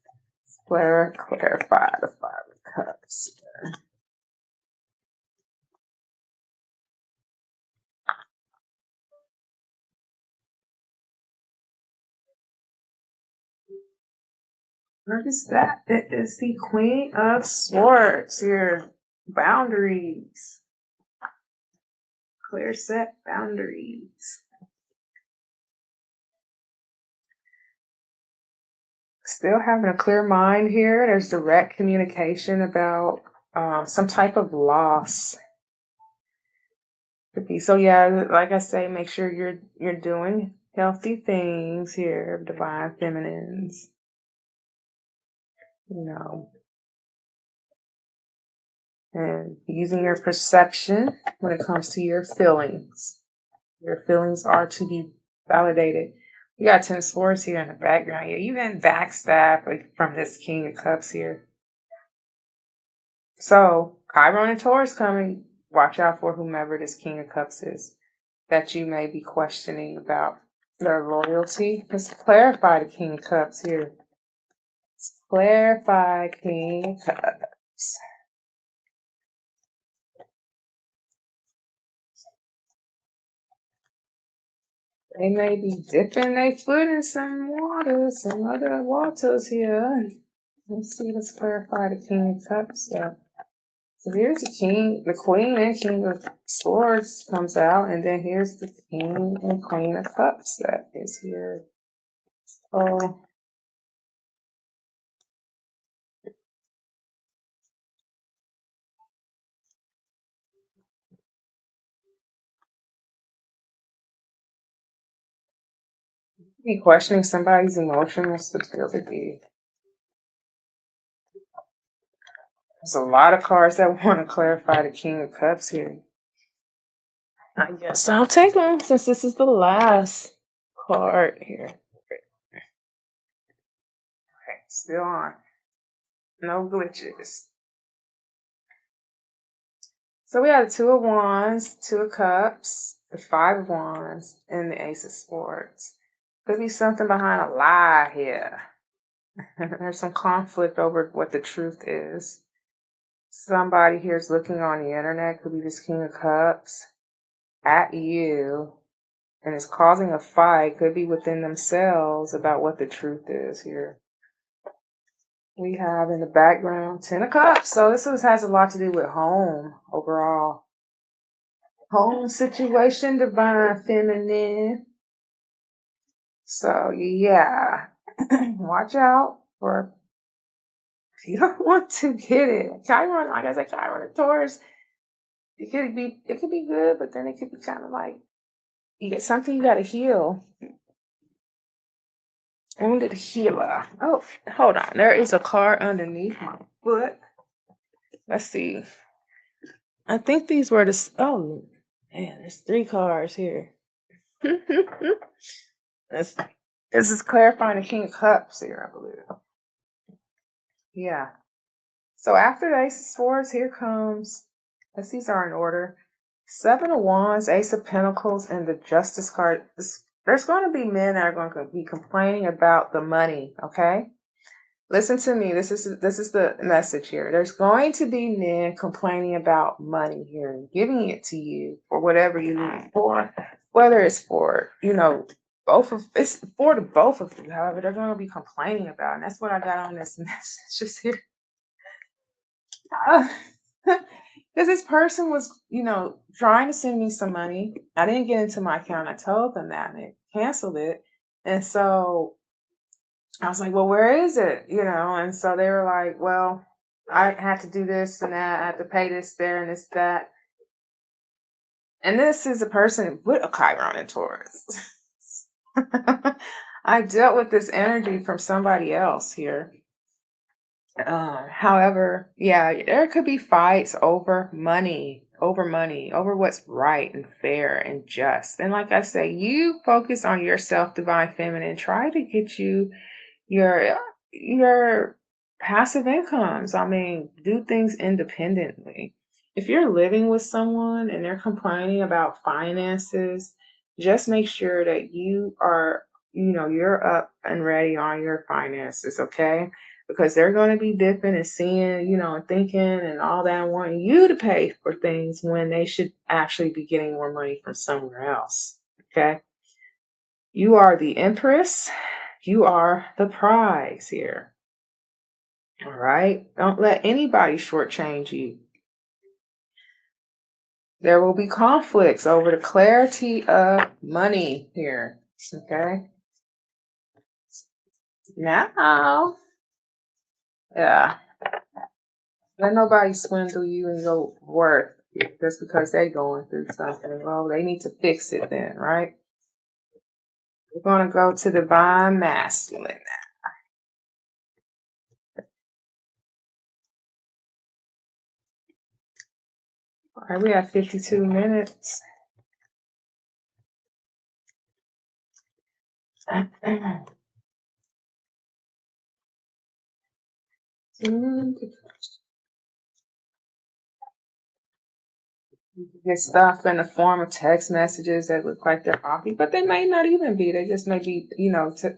Clarify the 5 of Cups. What is that? It is the Queen of Swords here. Boundaries. Clear set boundaries. Still having a clear mind here. There's direct communication about some type of loss. Could be. So yeah, like I say, make sure you're doing healthy things here, divine feminines. And using your perception when it comes to your feelings. Your feelings are to be validated. You got 10 swords here in the background. Yeah, you've been backstabbed from this King of Cups here. So, Chiron and Taurus coming. Watch out for whomever this King of Cups is that you may be questioning about their loyalty. Let's clarify the King of Cups here. Let's clarify King of Cups. They may be dipping their foot in some other waters here. Let's see, let's clarify the King of Cups. So here's the Queen and King of Swords comes out, and then here's the King and Queen of Cups that is here. So be questioning somebody's emotional stability. There's a lot of cards that want to clarify the King of Cups here. I guess I'll take them since this is the last card here. Okay, still on. No glitches. So we have the 2 of Wands, 2 of Cups, the 5 of Wands, and the Ace of Swords. Could be something behind a lie here. There's some conflict over what the truth is. Somebody here is looking on the internet, could be this King of Cups, at you, and is causing a fight, could be within themselves about what the truth is here. We have in the background 10 of Cups. So this has a lot to do with home overall. Home situation, divine feminine. So yeah, Watch out for you don't want to get it. Chiron, like I said, Chiron and Taurus, it could be good, but then it could be kind of like you get something you gotta heal. Wounded healer. Oh, hold on. There is a card underneath my foot. Let's see. I think these were oh man, there's three cards here. this this is clarifying the King of Cups here, I believe. Yeah. So after the Ace of Swords, here comes, as these are in order, Seven of Wands, Ace of Pentacles, and the Justice card. There's going to be men that are going to be complaining about the money, okay? Listen to me. This is the message here. There's going to be men complaining about money here and giving it to you for whatever you need it for, whether it's for, both of it's for the both of you. However, they're going to be complaining about, it. And that's what I got on this message just here. Because this person was, trying to send me some money. I didn't get into my account. I told them that and they canceled it. And so I was like, well, where is it? And so they were like, well, I had to do this and that. I had to pay this there and this, that. And this is a person with a Chiron and Taurus. I dealt with this energy from somebody else here. However, yeah, there could be fights over money, over what's right and fair and just. And like I say, you focus on yourself, divine feminine. Try to get your passive incomes. I mean, do things independently. If you're living with someone and they're complaining about finances, just make sure that you are, you're up and ready on your finances, okay? Because they're going to be dipping and seeing, and thinking and all that, and wanting you to pay for things when they should actually be getting more money from somewhere else, okay? You are the Empress. You are the prize here. All right. Don't let anybody shortchange you. There will be conflicts over the clarity of money here. Okay. Now, yeah. Let nobody swindle you and your worth just because they're going through something. Well, they need to fix it then, right? We're going to go to divine masculine. All right, we have 52 minutes. Get stuff in the form of text messages that look like they're coffee, but they may not even be. They just may be,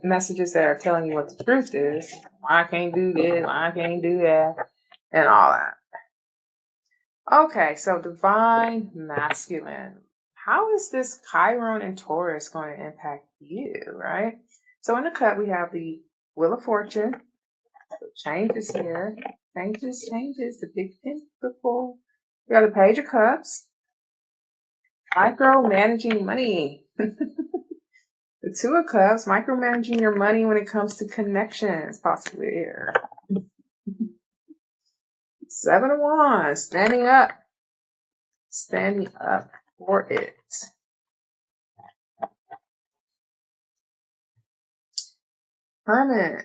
messages that are telling you what the truth is. Why I can't do this, why I can't do that, and all that. Okay, so divine masculine. How is this Chiron and Taurus going to impact you, right? So in the cut, we have the Wheel of Fortune. So changes here. Changes. The big pentacle. We got the Page of Cups. Micromanaging money. The Two of Cups, micromanaging your money when it comes to connections, possibly here. Seven of Wands, standing up for it. Hermit,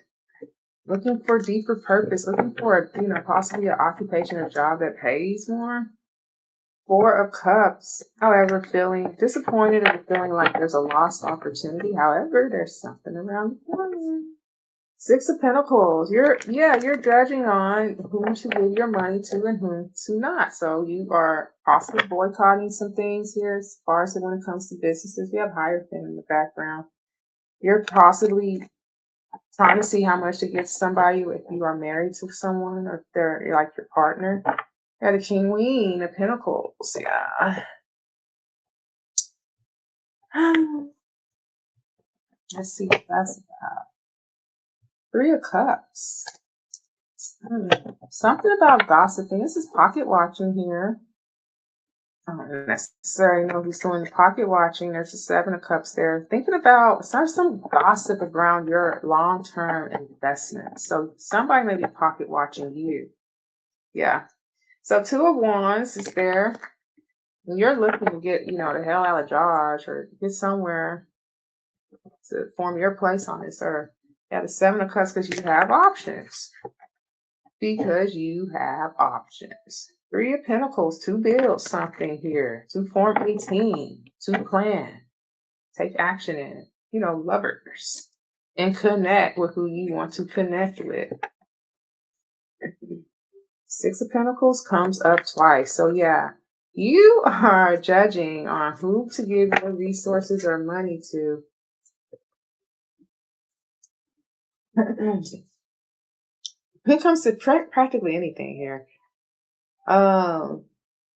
looking for deeper purpose, looking for possibly an occupation or job that pays more. Four of Cups, however, feeling disappointed and feeling like there's a lost opportunity. However, there's something around the corner. Six of Pentacles. You're judging on whom to give your money to and whom to not. So you are possibly boycotting some things here as far as when it comes to businesses. We have Hierophant in the background. You're possibly trying to see how much to give somebody if you are married to someone or if they're like your partner. Yeah, the King Queen of Pentacles. Yeah. Let's see what that's about. Three of Cups. Something about gossiping. This is pocket watching here. I don't necessarily know who's doing the pocket watching. There's a Seven of Cups there. Thinking about some gossip around your long-term investments. So somebody may be pocket watching you. Yeah. So Two of Wands is there. And you're looking to get, the hell out of Dodge or get somewhere to form your place on this earth. Yeah, the Seven of Cups because you have options. Because you have options. Three of Pentacles to build something here, to form a team, to plan, take action in, lovers, and connect with who you want to connect with. Six of Pentacles comes up twice. So yeah, you are judging on who to give your resources or money to. When it comes to practically anything here, yeah,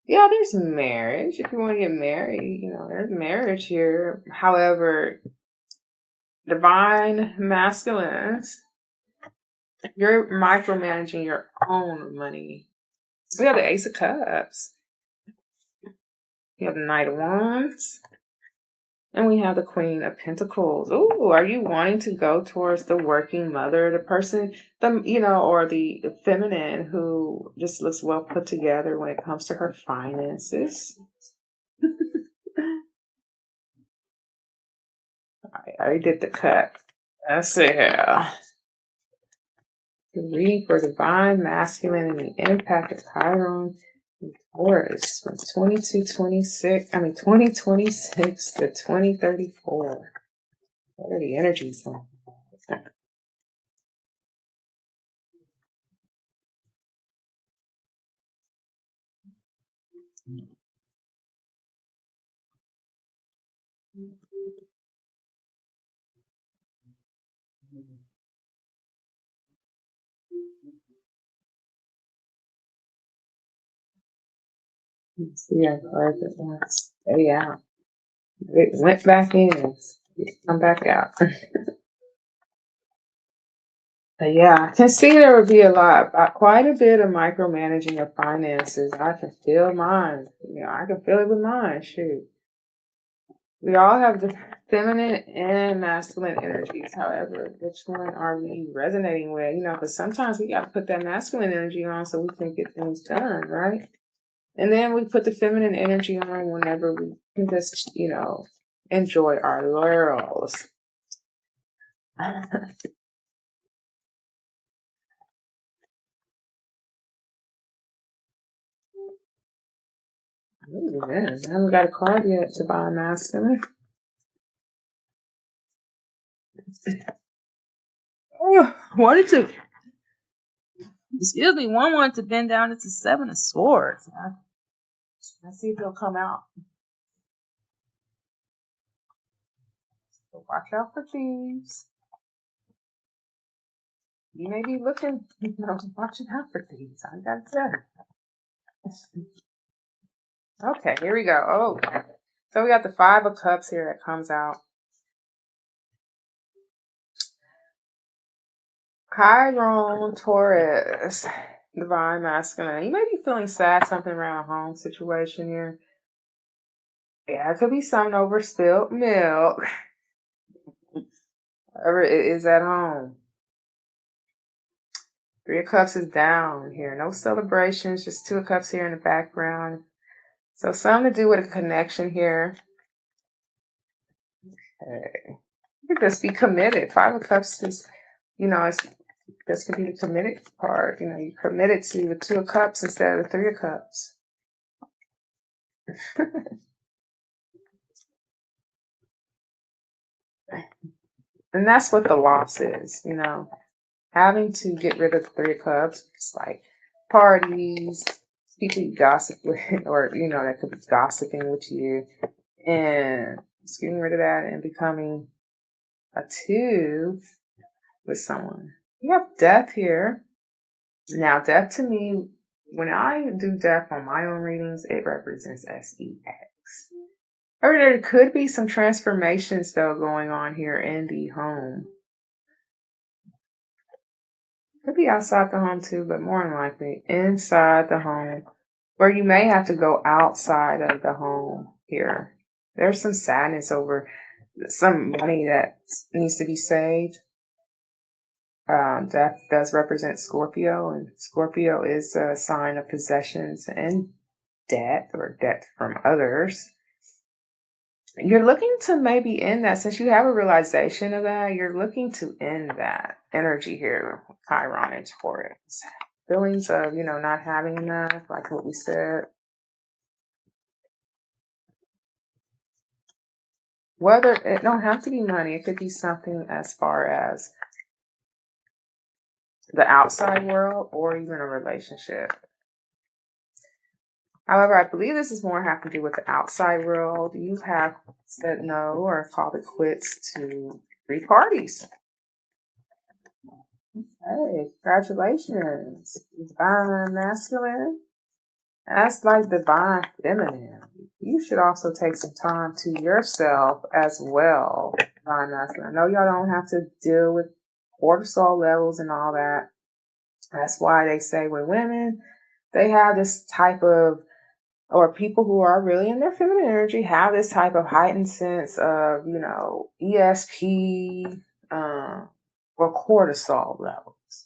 there's marriage. If you want to get married, there's marriage here. However, divine masculines, you're micromanaging your own money. We have the Ace of Cups. We have the Knight of Wands. And we have the Queen of Pentacles. Ooh, are you wanting to go towards the working mother, the person, or the feminine who just looks well put together when it comes to her finances? I already did the cut. That's it. The reading for divine masculine and the impact of Chiron and Taurus from 2026 to 2034. What are the energies on? Let's see how hard it wants. Stay out. It went back in. Come back out. But yeah, I can see there would be quite a bit of micromanaging of finances. I can feel mine. I can feel it with mine. Shoot. We all have the feminine and masculine energies. However, which one are we resonating with? Because sometimes we got to put that masculine energy on so we can get things done, right? And then we put the feminine energy on whenever we can just, enjoy our laurels. Ooh, man, I haven't got a card yet to buy a masculine. Oh, wanted to, excuse me, one wanted to bend down. It's a Seven of Swords. Let's see if they'll come out. So watch out for thieves. You may be looking, watching out for thieves. I gotta say. Okay, here we go. Oh, so we got the Five of Cups here that comes out. Chiron, Taurus, divine masculine. You may be feeling sad, something around a home situation here. Yeah, it could be something over spilled milk. Whatever it is at home. Three of Cups is down here. No celebrations, just Two of Cups here in the background. So something to do with a connection here. Okay. You could just be committed. Five of Cups is, this could be the committed part. You're committed to the Two of Cups instead of the Three of Cups. And that's what the loss is, having to get rid of the Three of Cups. It's like parties, people you gossip with, or, that could be gossiping with you, and just getting rid of that and becoming a two with someone. You have death here. Now, death to me, when I do death on my own readings, it represents SEX. Or there could be some transformations, though, going on here in the home. Could be outside the home, too, but more than likely inside the home. Or you may have to go outside of the home here. There's some sadness over some money that needs to be saved. That does represent Scorpio, and Scorpio is a sign of possessions and debt or debt from others. You're looking to maybe end that since you have a realization of that. You're looking to end that energy here, with Chiron and Taurus. Feelings of, not having enough, like what we said. Whether it don't have to be money, it could be something as far as the outside world or even a relationship. However, I believe this is more have to do with the outside world. You have said no or called it quits to 3 parties. Hey, congratulations. Divine masculine. That's like divine feminine. You should also take some time to yourself as well, divine masculine. I know y'all don't have to deal with cortisol levels and all that. That's why they say with women, they have this type of, or people who are really in their feminine energy have this type of heightened sense of, ESP or cortisol levels.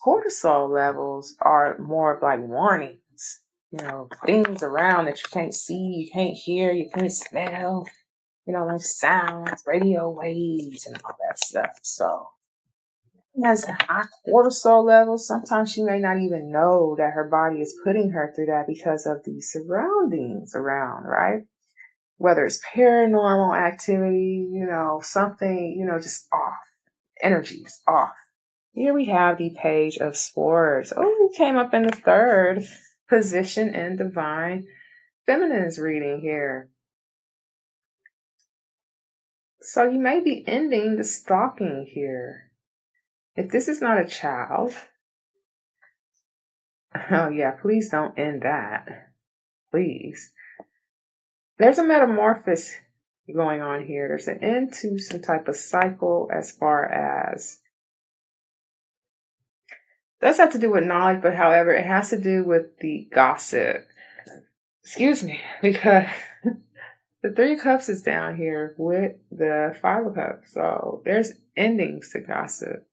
Cortisol levels are more of like warnings, things around that you can't see, you can't hear, you can't smell, like sounds, radio waves, and all that stuff. So has high cortisol levels. Sometimes she may not even know that her body is putting her through that because of the surroundings around, right? Whether it's paranormal activity, something, just off. Energy is off. Here we have the Page of Swords. Oh, we came up in the third position in Divine Feminine's reading here. So you may be ending the stalking here. If this is not a child, oh yeah, please don't end that. Please. There's a metamorphosis going on here. There's an end to some type of cycle as far as does have to do with knowledge, but however, it has to do with the gossip. Excuse me, because the 3 of Cups is down here with the 5 of Cups. So there's endings to gossip.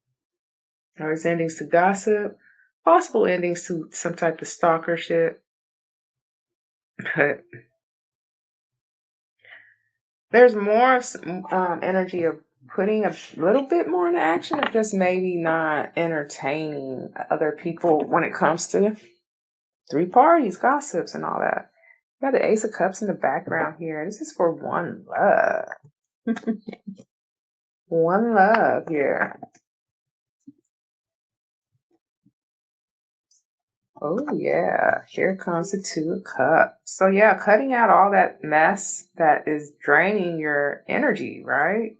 There's endings to gossip, possible endings to some type of stalker shit. But there's more energy of putting a little bit more into action, or just maybe not entertaining other people when it comes to 3 parties, gossips, and all that. You got the Ace of Cups in the background here. This is for one love. One love here. Oh yeah, here comes the 2 of Cups. So yeah, cutting out all that mess that is draining your energy, right?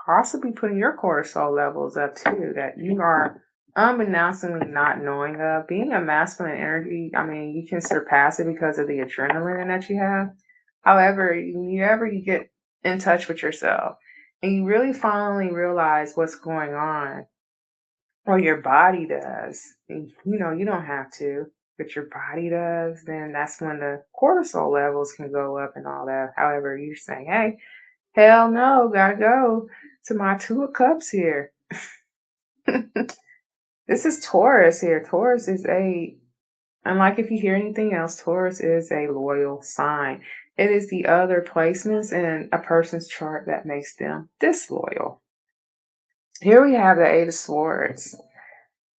Possibly putting your cortisol levels up too, that you are unbeknownstly not knowing of. Being a masculine energy, I mean, you can surpass it because of the adrenaline that you have. However, whenever you get in touch with yourself and you really finally realize what's going on, or your body does, and, you don't have to, but your body does, then that's when the cortisol levels can go up and all that. However, you're saying, hey, hell no, gotta go to my 2 of Cups here. This is Taurus here. Taurus is unlike if you hear anything else, Taurus is a loyal sign. It is the other placements in a person's chart that makes them disloyal. Here we have the 8 of Swords.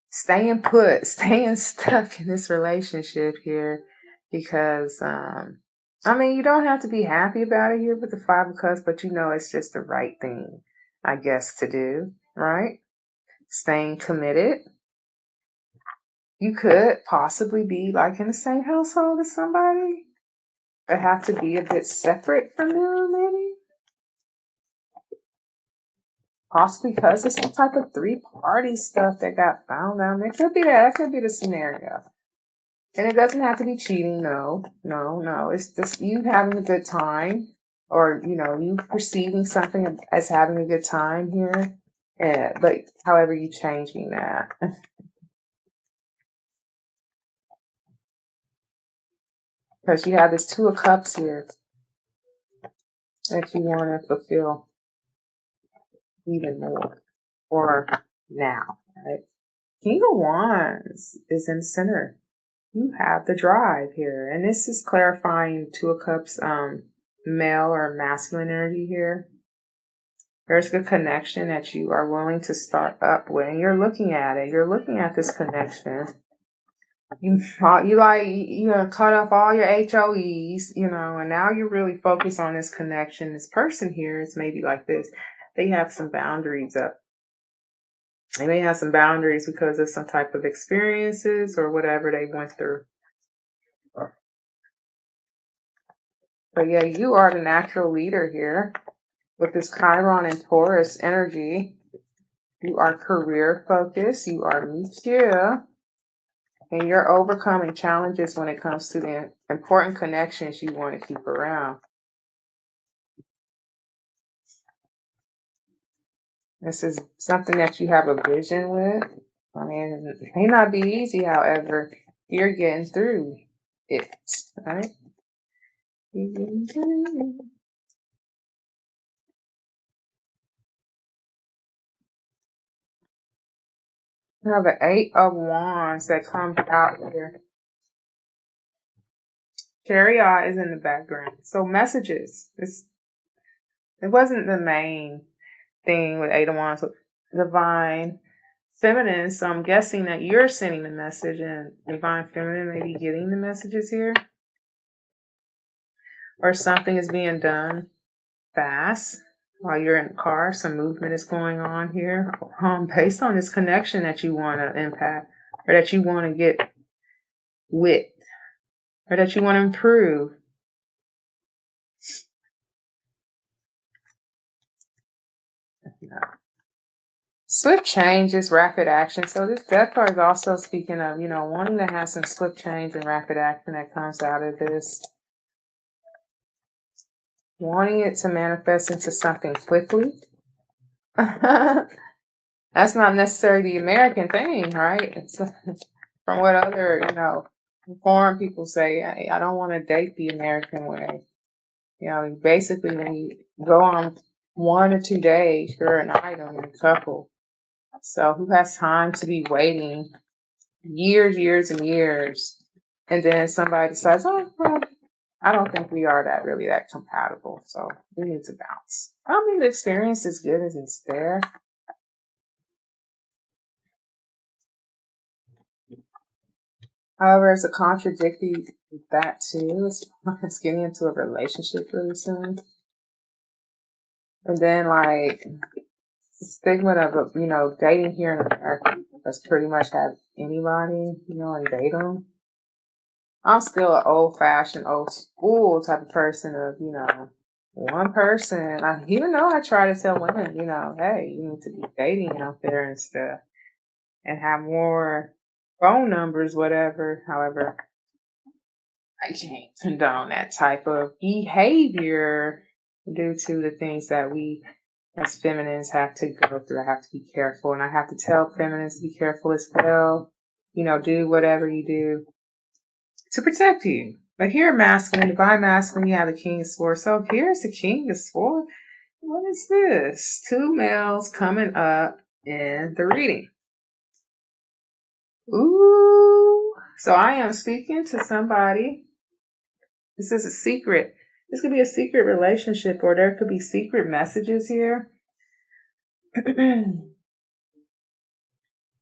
Staying put, staying stuck in this relationship here because you don't have to be happy about it here with the 5 of Cups, but it's just the right thing, I guess, to do, right? Staying committed. You could possibly be like in the same household as somebody, but have to be a bit separate from them, maybe. Possibly because it's some type of 3 party stuff that got found out. It could be that could be the scenario. And it doesn't have to be cheating, no, no, no. It's just you having a good time, or you perceiving something as having a good time here. But however, you changing that. Because you have this Two of Cups here that you want to fulfill even more or now, right? King of Wands is in the center. You have the drive here. And this is clarifying Two of Cups, male or masculine energy here. There's a connection that you are willing to start up with. And you're looking at it. You're looking at this connection. You cut off all your HOEs, and now you're really focused on this connection. This person here is maybe like this. They have some boundaries up. They may have some boundaries because of some type of experiences or whatever they went through. But yeah, you are the natural leader here with this Chiron and Taurus energy. You are career focused. You are mature. And you're overcoming challenges when it comes to the important connections you want to keep around. This is something that you have a vision with. I mean, it may not be easy, however, you're getting through it, right? Now the Eight of Wands that comes out here. Chariot is in the background. So messages. It wasn't the main thing with Eight of Wands. Divine Feminine. So I'm guessing that you're sending the message and Divine Feminine may be getting the messages here. Or something is being done fast while you're in the car. Some movement is going on here based on this connection that you want to impact or that you want to get with or that you want to improve. Swift changes, rapid action. So this death card is also speaking of, wanting to have some swift change and rapid action that comes out of this. Wanting it to manifest into something quickly. That's not necessarily the American thing, right? It's from what other, foreign people say. I don't want to date the American way. Basically when you go on 1 or 2 days, you're an item in a couple. So who has time to be waiting years and years, and then somebody decides, oh, well, I don't think we are that compatible, so we need to bounce. I mean, the experience is good as it's there. However, it's a contradicting with that too. It's getting into a relationship really soon. And then like the stigma of dating here in America, that's pretty much have anybody, and date them. I'm still an old-fashioned, old school type of person of, one person. Even though I try to tell women, hey, you need to be dating out there and stuff and have more phone numbers, whatever. However, I can't condone that type of behavior due to the things that we as feminines have to go through. I have to be careful, and I have to tell feminines to be careful as well. Do whatever you do to protect you. But here, masculine, divine masculine, you have the King of Swords. So here's the King of Swords. What is this? 2 males coming up in the reading. Ooh. So I am speaking to somebody. This is a secret. This could be a secret relationship, or there could be secret messages here.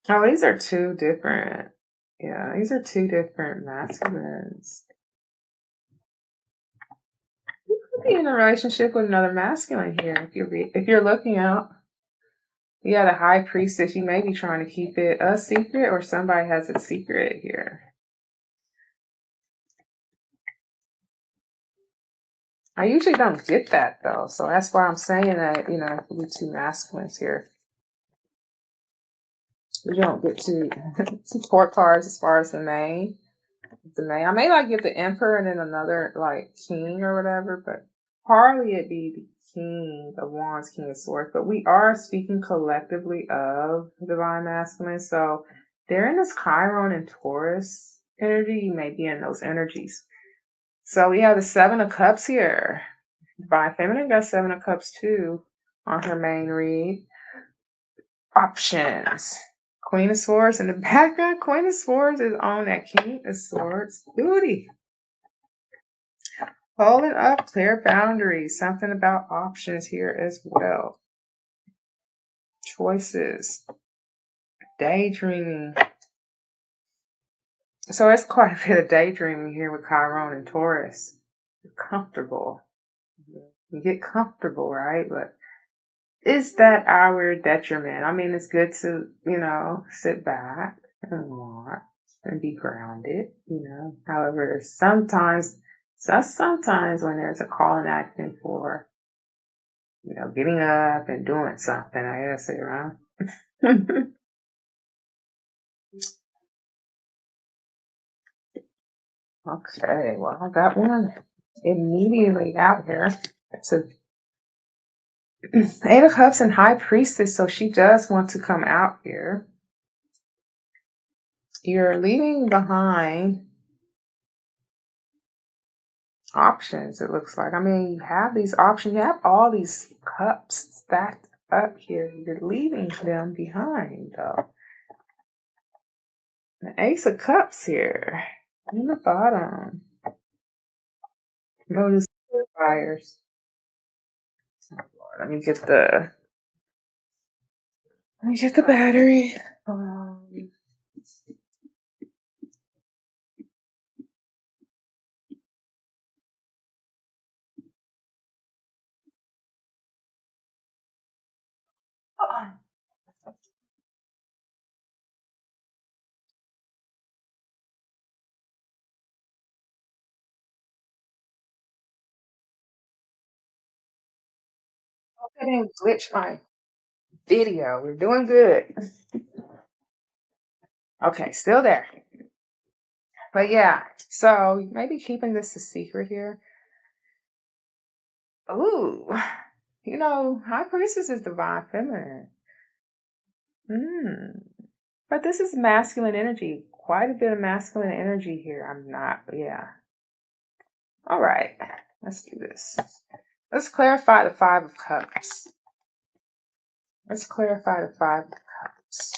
Oh, these are 2 different. Yeah, these are 2 different masculines. You could be in a relationship with another masculine here if you're looking out. Yeah, the High Priestess. You may be trying to keep it a secret, or somebody has a secret here. I usually don't get that though, so that's why I'm saying that it could be 2 masculines here. You don't get to support cards as far as the main. I may like get the Emperor and then another like King or whatever, but hardly it be the King of Wands, King of Swords. But we are speaking collectively of divine masculine, so they're in this Chiron and Taurus energy. You may be in those energies. So we have the Seven of Cups here. Divine Feminine got Seven of Cups too on her main read. Options. Queen of Swords in the background. Queen of Swords is on that King of Swords. Beauty. Holding up clear boundaries. Something about options here as well. Choices. Daydreaming. So it's quite a bit of daydreaming here with Chiron and Taurus. You're comfortable. You get comfortable, right? But is that our detriment? I mean, it's good to, sit back and watch and be grounded. However, sometimes when there's a call and action for, getting up and doing something, I gotta sit around. Okay, well, I got one immediately out here. It's a Eight of Cups and High Priestess, so she does want to come out here. You're leaving behind options, it looks like. I mean, you have these options, you have all these cups stacked up here. You're leaving them behind, though. The Ace of Cups here in the bottom. Notice fires. Oh, Lord, let me get the battery. I didn't glitch my video. We're doing good. Okay, still there. But yeah, so maybe keeping this a secret here. Ooh, High Priestess is divine feminine. Hmm. But this is masculine energy. Quite a bit of masculine energy here. Yeah. All right, let's do this. Let's clarify the Five of Cups. Let's clarify the Five of Cups.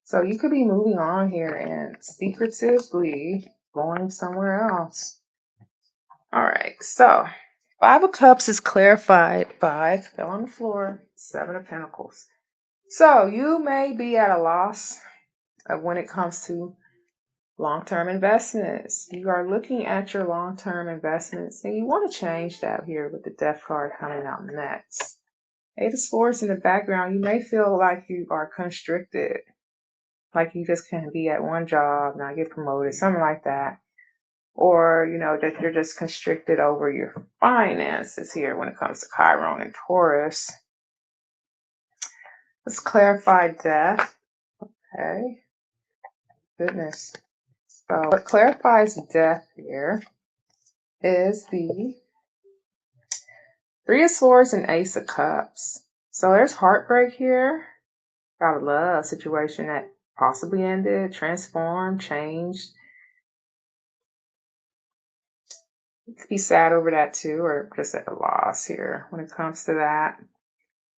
So you could be moving on here and secretively going somewhere else. All right, so Five of Cups is clarified by, fell on the floor, Seven of Pentacles. So you may be at a loss of when it comes to long-term investments. You are looking at your long-term investments and you want to change that here with the Death card coming out next. Eight of Swords in the background, you may feel like you are constricted, like you just can't be at one job, not get promoted, something like that. Or, that you're just constricted over your finances here when it comes to Chiron and Taurus. Let's clarify death. Okay. Goodness. So what clarifies death here is the Three of Swords and Ace of Cups. So there's heartbreak here. Got a love situation that possibly ended, transformed, changed. You could be sad over that too, or just at a loss here when it comes to that.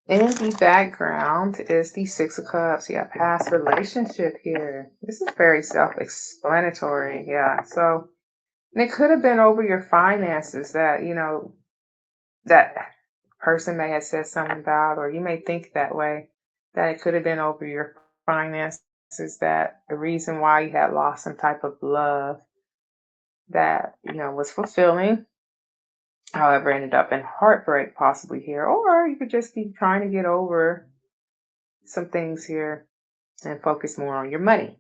In the background is the Six of Cups. Yeah, past relationship here. This is very self-explanatory. Yeah, so and it could have been over your finances that, that person may have said something about, or you may think that way, that it could have been over your finances, that the reason why you had lost some type of love that, was fulfilling, however, ended up in heartbreak possibly here, or you could just be trying to get over some things here and focus more on your money.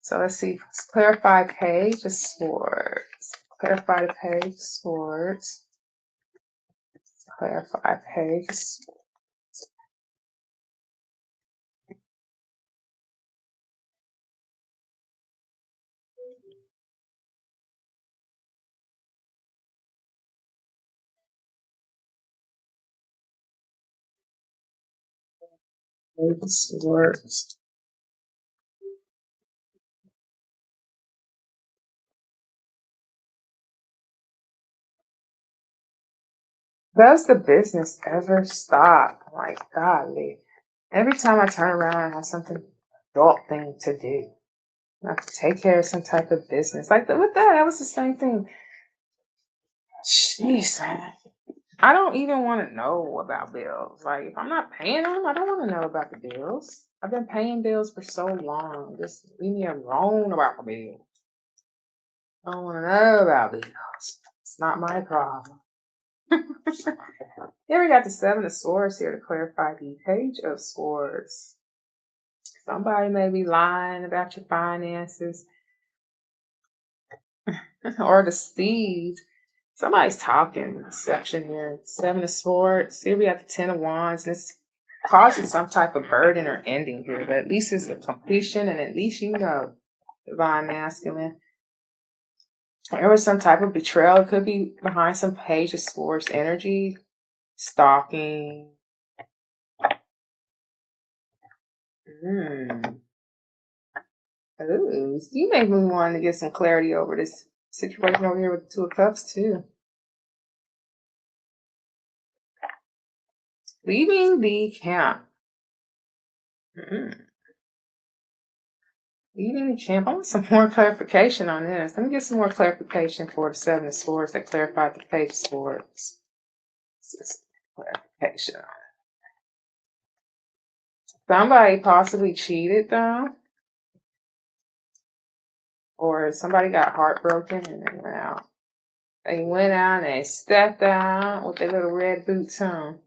So let's see, let's clarify Page of Swords. Clarify the Page of Swords. Clarify Page of Swords. Page of Swords. Does the business ever stop? Like, golly. Every time I turn around, I have something adult thing to do. I have to take care of some type of business. Like, with that, that was the same thing. Jeez, man. I don't even want to know about bills. Like, if I'm not paying them, I don't want to know about the bills. I've been paying bills for so long. Just leave me alone about the bills. I don't want to know about bills. It's not my problem. Here we got the Seven of Swords here to clarify the Page of Swords. Somebody may be lying about your finances or the steeds. Somebody's talking section here. Seven of Swords. Here we have the Ten of Wands. And it's causing some type of burden or ending here, but at least it's a completion, and at least you know, Divine Masculine. There was some type of betrayal. It could be behind some Page of Swords energy, stalking. Ooh, so you make me want to get some clarity over this situation over here with the Two of Cups too. Leaving the camp. Leaving the camp. I want some more clarification on this. Let me get some more clarification for the Seven of Swords that clarified the Page of Swords. Clarification. Somebody possibly cheated though. Or somebody got heartbroken and they went out. They went out and they stepped out with their little red boots on.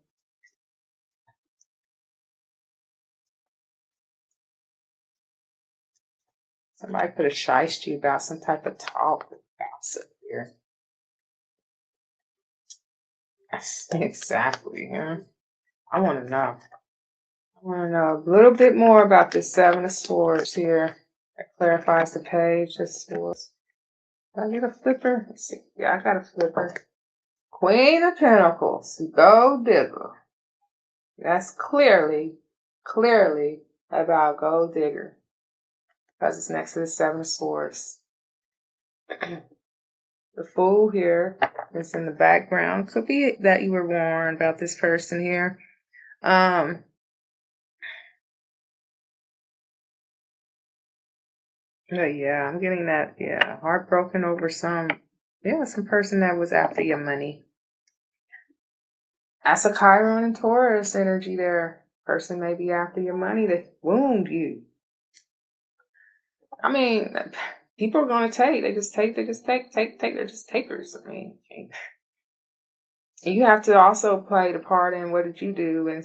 Somebody could have shiced you about some type of talk or gossip here. Exactly. Yeah. I want to know. I want to know a little bit more about this Seven of Swords here. That clarifies the Page of Swords. Did I get a flipper? Let's see. Yeah, I got a flipper. Queen of Pentacles. Gold digger. That's clearly about gold digger. Because it's next to the Seven of Swords. The Fool here is in the background. Could be that you were warned about this person here. Yeah, I'm getting that. Yeah, heartbroken over some person that was after your money. That's a Chiron and Taurus energy there. Person may be after your money to wound you. I mean, people are going to take. They just take. They're just takers. I mean, you have to also play the part in what did you do, and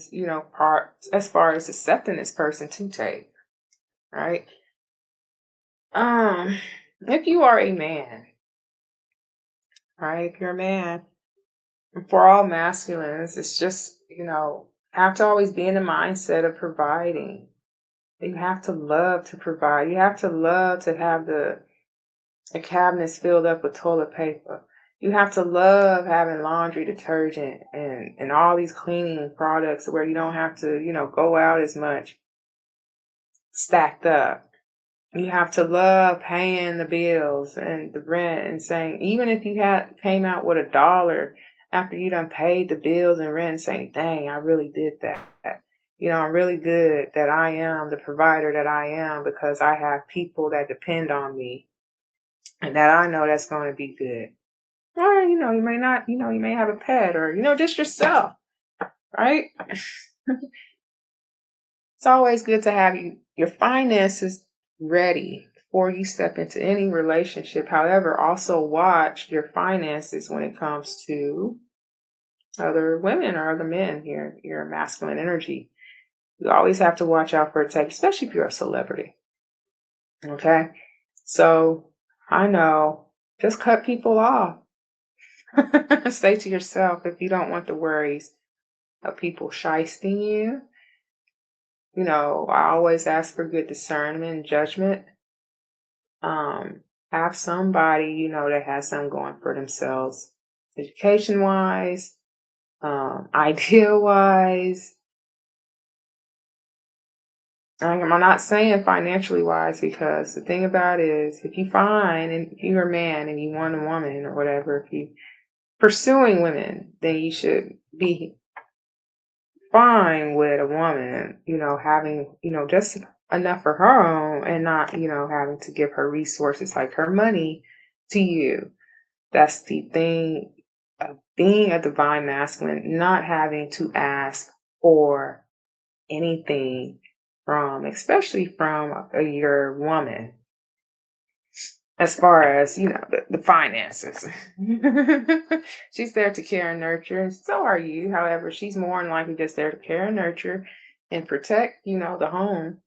part as far as accepting this person to take, right? If you are a man, right? If you're a man, for all masculines, it's just, have to always be in the mindset of providing. You have to love to provide. You have to love to have the cabinets filled up with toilet paper. You have to love having laundry detergent and all these cleaning products where you don't have to, go out as much stacked up. You have to love paying the bills and the rent and saying, even if you came out with $1 after you done paid the bills and rent, and saying, dang, I really did that. I'm really good that I am the provider that I am because I have people that depend on me and that I know that's going to be good. Or, you may not, you may have a pet or, just yourself, right? It's always good to have your finances ready before you step into any relationship. However, also watch your finances when it comes to other women or other men here, your masculine energy. You always have to watch out for attack, especially if you're a celebrity. Okay? So I know, just cut people off. Stay to yourself if you don't want the worries of people shysting you. I always ask for good discernment and judgment. Have somebody, that has something going for themselves, education wise, idea wise. I'm not saying financially wise, because the thing about it is, if you're a man and you want a woman or whatever, if you pursuing women, then you should be fine with a woman, having, just enough for her own and not, having to give her resources like her money to you. That's the thing of being a divine masculine, not having to ask for anything from, especially from your woman, as far as, the finances. She's there to care and nurture, and so are you. However, she's more than likely just there to care and nurture and protect, the home.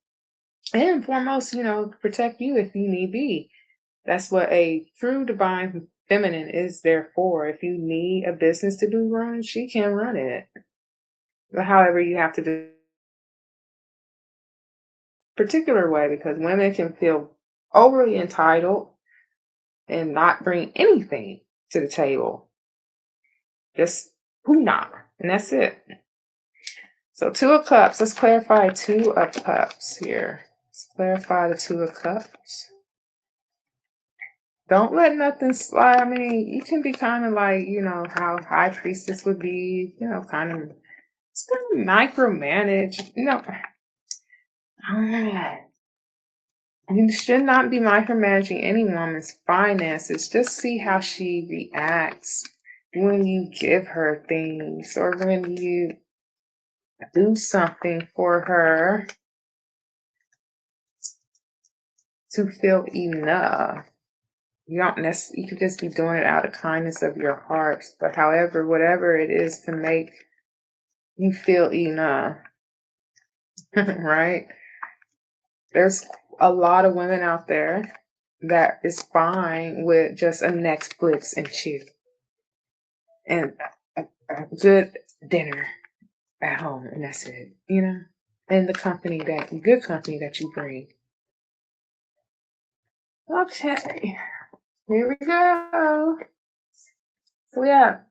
And foremost, protect you if you need be. That's what a true divine feminine is there for. If you need a business to be run, she can run it. But however, you have to do a particular way because women can feel overly entitled and not bring anything to the table. Just who not? And that's it. So Two of Cups, let's clarify Two of Cups here. Let's clarify the Two of Cups. Don't let nothing slide. I mean, you can be kind of like, how High Priestess would be, kind of, it's kind of micromanage. You should not be micromanaging any woman's finances. Just see how she reacts when you give her things or when you do something for her to feel enough. You don't necessarily, you could just be doing it out of kindness of your heart. But however, whatever it is to make you feel enough, right? There's a lot of women out there that is fine with just a Netflix and chill and a good dinner at home, and that's it. And the good company that you bring. Okay, here we go. So we have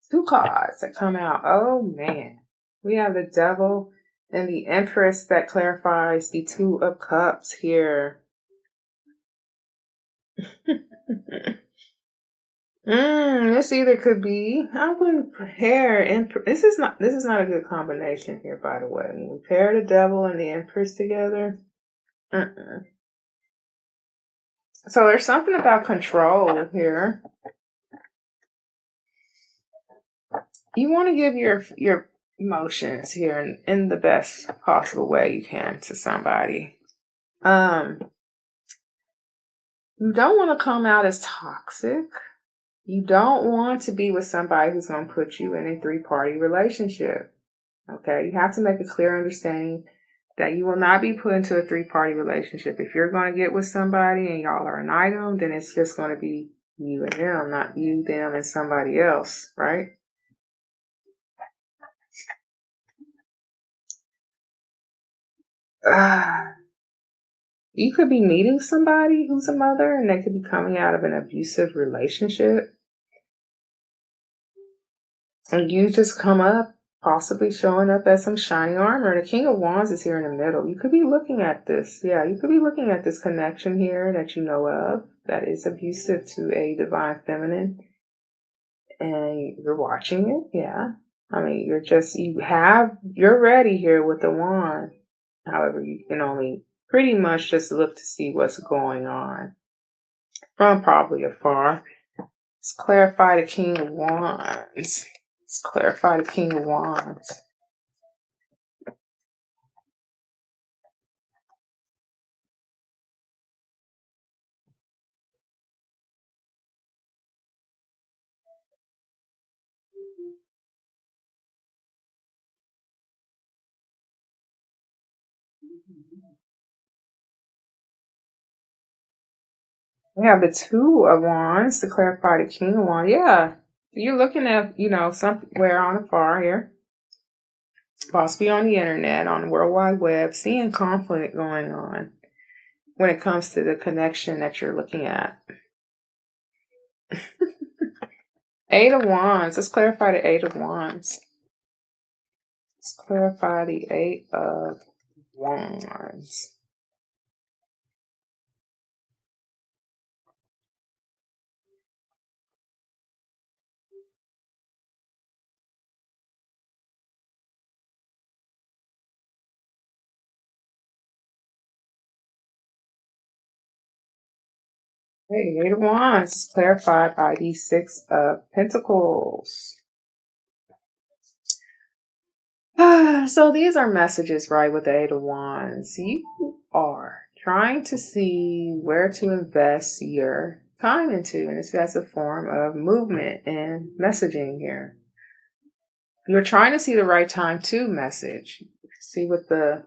two cards that come out. Oh man. We have the Devil and the Empress that clarifies the Two of Cups here. This either could be. I'm going to pair. This is not a good combination here, by the way. When we pair the Devil and the Empress together. So there's something about control here. You want to give your emotions here in the best possible way you can to somebody. You don't want to come out as toxic. You don't want to be with somebody who's going to put you in a three-party relationship. Okay, you have to make a clear understanding that you will not be put into a three-party relationship. If you're going to get with somebody and y'all are an item, then it's just going to be you and them, not you, them, and somebody else, right? You could be meeting somebody who's a mother and they could be coming out of an abusive relationship. And you just come up, possibly showing up as some shiny armor. The King of Wands is here in the middle. You could be looking at this. Yeah, you could be looking at this connection here that you know of that is abusive to a divine feminine. And you're watching it. Yeah. I mean, you're ready here with the wand. However, you can only pretty much just look to see what's going on from probably afar. Let's clarify the King of Wands. Let's clarify the King of Wands. We have the Two of Wands to clarify the King of Wands. Yeah, you're looking at, somewhere on afar here, possibly on the internet, on the World Wide Web, seeing conflict going on when it comes to the connection that you're looking at. Eight of Wands. Let's clarify the Eight of Wands. Let's clarify the Eight of Wands. Hey, Eight of Wands, clarified by the Six of Pentacles. So these are messages, right, with the Eight of Wands. You are trying to see where to invest your time into, and it's as a form of movement and messaging here. You're trying to see the right time to message. See with the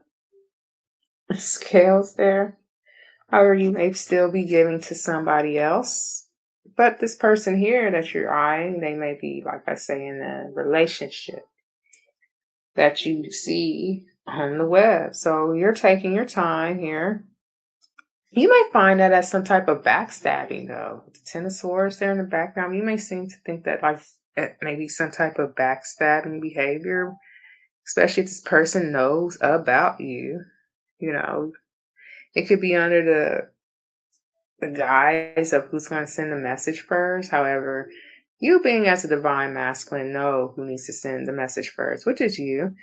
scales there. However, you may still be giving to somebody else. But this person here that you're eyeing, they may be, like I say, in a relationship that you see on the web. So you're taking your time here. You may find that as some type of backstabbing, though. The Ten of Swords there in the background, you may seem to think that, like, it may be some type of backstabbing behavior, especially if this person knows about you. You know, it could be under the guise of who's going to send the message first. However, you being as a divine masculine know who needs to send the message first, which is you.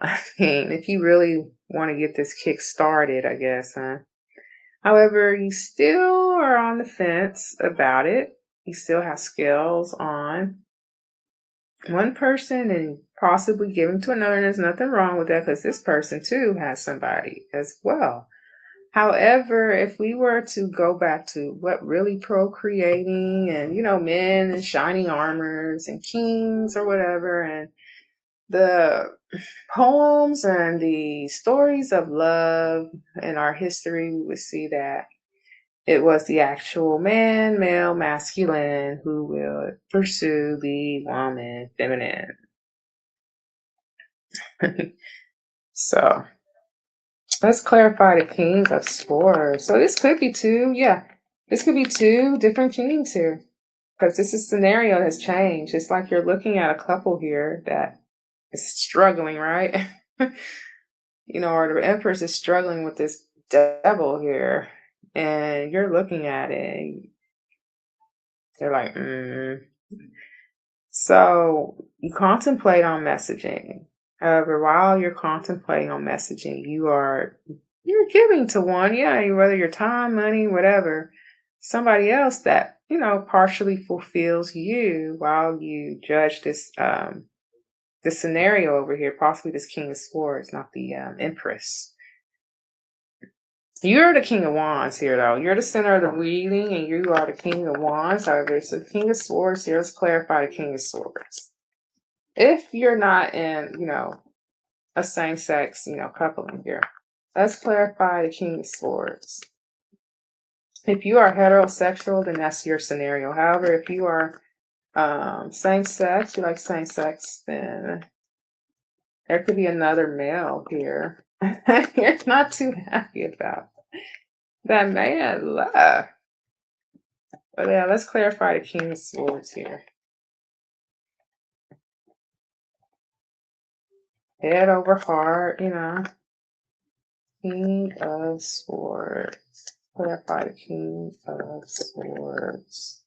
I mean, if you really want to get this kick started, I guess, huh? However, you still are on the fence about it. You still have scales on one person and possibly giving to another. And there's nothing wrong with that because this person too has somebody as well. However, if we were to go back to what really procreating and, men and shining armors and kings or whatever, and the poems and the stories of love in our history, we would see that it was the actual man, male, masculine, who will pursue the woman, feminine. So let's clarify the King of Swords. So this could be this could be two different kings here because this scenario has changed. It's like you're looking at a couple here that is struggling, right? Or the Empress is struggling with this devil here, and you're looking at it. And they're like, So you contemplate on messaging. However, while you're contemplating on messaging, you're giving to one, whether your time, money, whatever, somebody else that, partially fulfills you while you judge this scenario over here, possibly this King of Swords, not the Empress. You're the King of Wands here, though. You're the center of the reading, and you are the King of Wands. However, it's the King of Swords here. Let's clarify the King of Swords. If you're not in, a same-sex, coupling here, let's clarify the King of Swords. If you are heterosexual, then that's your scenario. However, if you are same-sex, you like same-sex, then there could be another male here. You're not too happy about that man left. But yeah, let's clarify the King of Swords here. Head over heart, King of Swords. Clarify the King of Swords.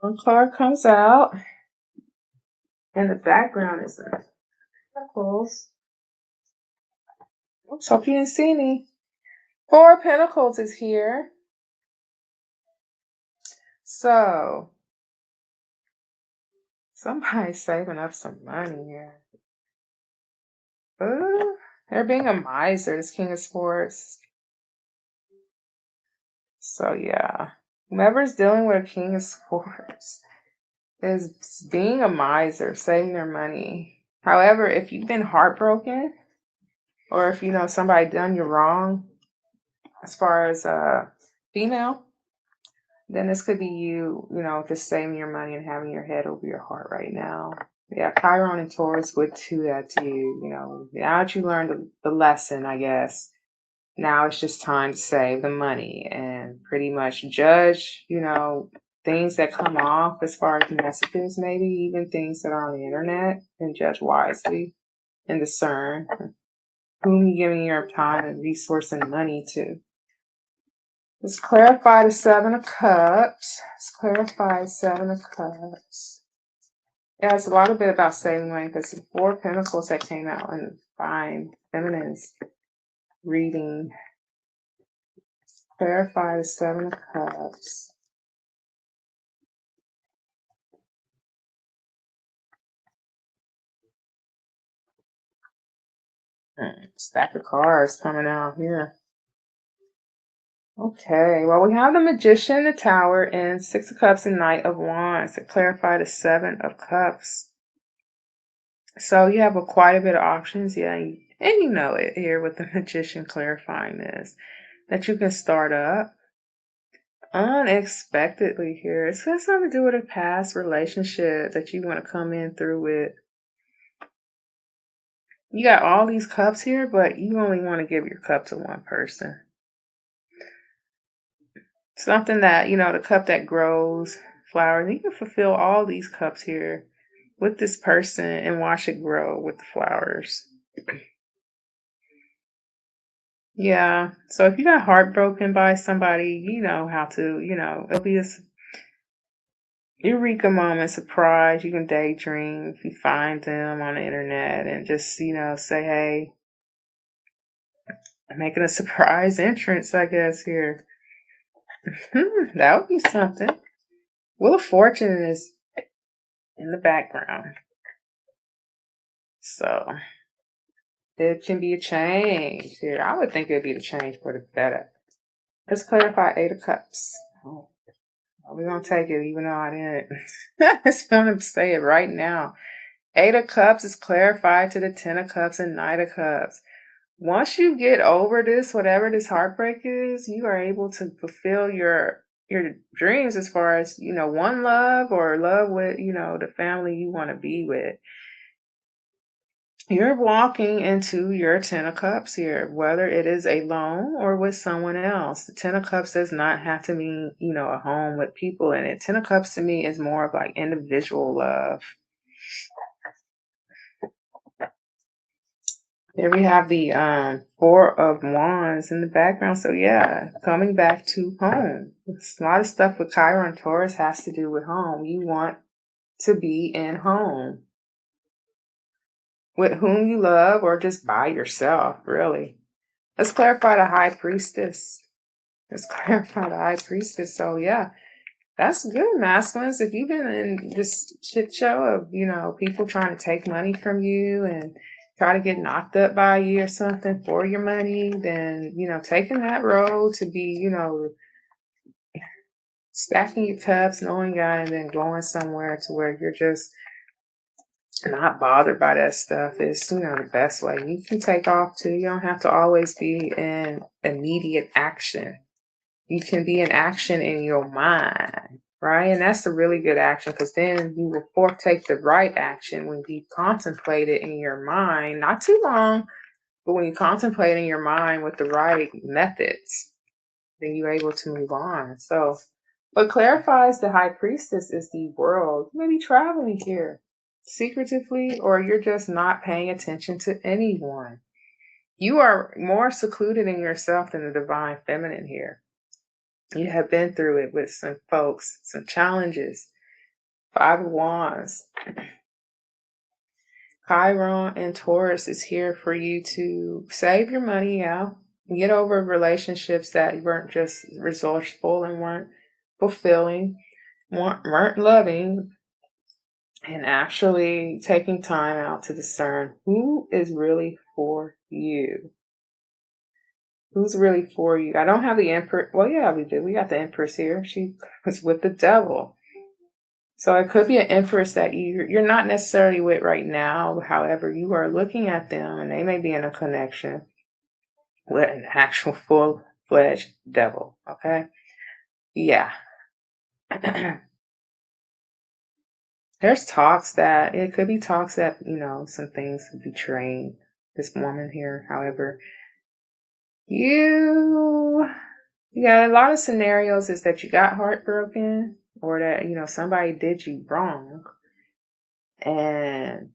One card comes out, and the background is the Pentacles. Oops, hope you didn't see me. Four of Pentacles is here. So, somebody's saving up some money here. They're being a miser, this King of Swords. So, yeah. Whoever's dealing with a King of Swords is being a miser, saving their money. However, if you've been heartbroken, or if somebody done you wrong, as far as female, then this could be you, just saving your money and having your head over your heart right now. Yeah, Chiron and Taurus would do that to you. Now that you learned the lesson, I guess, now it's just time to save the money and pretty much judge, things that come off as far as messages, maybe even things that are on the internet, and judge wisely and discern whom you're giving your time and resource and money to. Let's clarify the Seven of Cups. Let's clarify Seven of Cups. Yeah, it's a lot of bit about saving money because the Four of Pentacles that came out and fine feminines. reading. Clarify the Seven of Cups. Stack of cards coming out here. Okay, well, we have the Magician, the Tower, and Six of Cups and Knight of Wands to clarify the Seven of Cups. So you have quite a bit of options, yeah, and you know it here with the Magician clarifying this, that you can start up unexpectedly here. It's got something to do with a past relationship that you want to come in through with. You got all these cups here, but you only want to give your cup to one person. Something that, the cup that grows flowers. You can fulfill all these cups here with this person and watch it grow with the flowers. Yeah. So if you got heartbroken by somebody, you know how to, it'll be a eureka moment, surprise. You can daydream if you find them on the internet and just, say, hey, I'm making a surprise entrance, I guess, here. That would be something. Wheel of Fortune is in the background. So it can be a change here. I would think it'd be a change for the better. Let's clarify Eight of Cups. Oh, we're going to take it even though I didn't. I just want to say it right now. Eight of Cups is clarified to the Ten of Cups and Knight of Cups. Once you get over this, whatever this heartbreak is, you are able to fulfill your dreams as far as, one love or love with, the family you want to be with. You're walking into your Ten of Cups here, whether it is alone or with someone else. The Ten of Cups does not have to mean, a home with people in it. Ten of Cups to me is more of like individual love. There we have the Four of Wands in the background. So yeah, coming back to home. A lot of stuff with Chiron Taurus has to do with home. You want to be in home with whom you love or just by yourself, really. Let's clarify the High Priestess. Let's clarify the High Priestess. So yeah, that's good, masculines. If you've been in this shit show of, people trying to take money from you and try to get knocked up by you or something for your money, then, taking that road to be, stacking your cups, knowing God, and then going somewhere to where you're just not bothered by that stuff is, the best way. You can take off too. You don't have to always be in immediate action. You can be in action in your mind, right? And that's a really good action because then you will take the right action when you contemplate it in your mind, not too long, but when you contemplate in your mind with the right methods, then you're able to move on. So what clarifies the High Priestess is the world. You may be traveling here secretively, or you're just not paying attention to anyone. You are more secluded in yourself than the divine feminine here. You have been through it with some folks, some challenges. Five of Wands. Chiron and Taurus is here for you to save your money out, get over relationships that weren't just resourceful and weren't fulfilling, weren't loving, and actually taking time out to discern who is really for you. Who's really for you? I don't have the Empress. Well, yeah, we do. We got the Empress here. She was with the devil. So it could be an Empress that you're not necessarily with right now. However, you are looking at them and they may be in a connection with an actual full-fledged devil. Okay? Yeah. There's talks that it could be talks that, some things betraying this woman here. However, yeah, a lot of scenarios is that you got heartbroken or that, somebody did you wrong and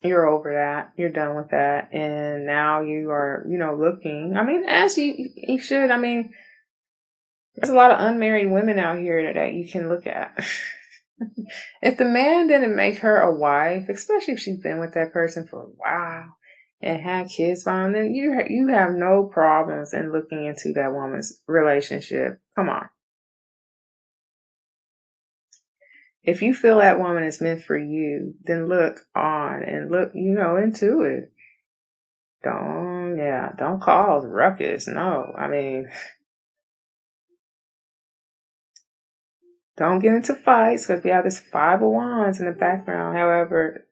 you're over that, you're done with that. And now you are, looking, I mean, as you should, I mean, there's a lot of unmarried women out here that you can look at. If the man didn't make her a wife, especially if she's been with that person for a while, and had kids by them, then you have no problems in looking into that woman's relationship. Come on. If you feel that woman is meant for you, then look on and look, into it. Don't cause ruckus. No, I mean, don't get into fights because we have this five of wands in the background. However,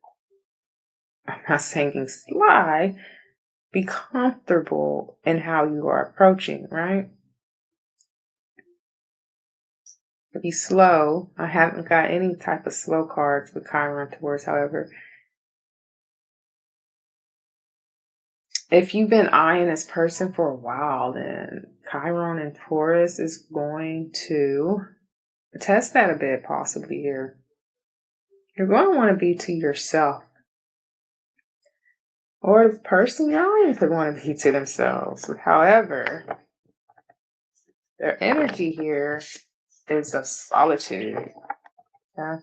I'm not saying sly. Be comfortable in how you are approaching, right? Be slow. I haven't got any type of slow cards with Chiron Taurus. However, if you've been eyeing this person for a while, then Chiron and Taurus is going to test that a bit, possibly here. You're going to want to be to yourself, or the person you're eyeing could want to be to themselves. However, their energy here is of solitude. Yeah.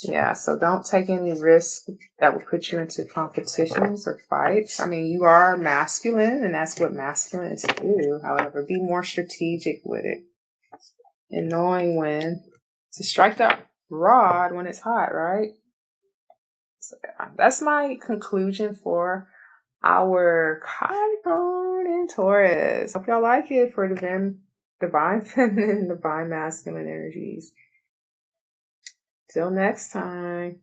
Yeah, so don't take any risk that will put you into competitions or fights. I mean, you are masculine, and that's what masculine is do. However, be more strategic with it and knowing when to strike that rod when it's hot, right? So yeah, that's my conclusion for our Chiron and Taurus. Hope y'all like it for divine feminine and divine masculine energies. Till next time.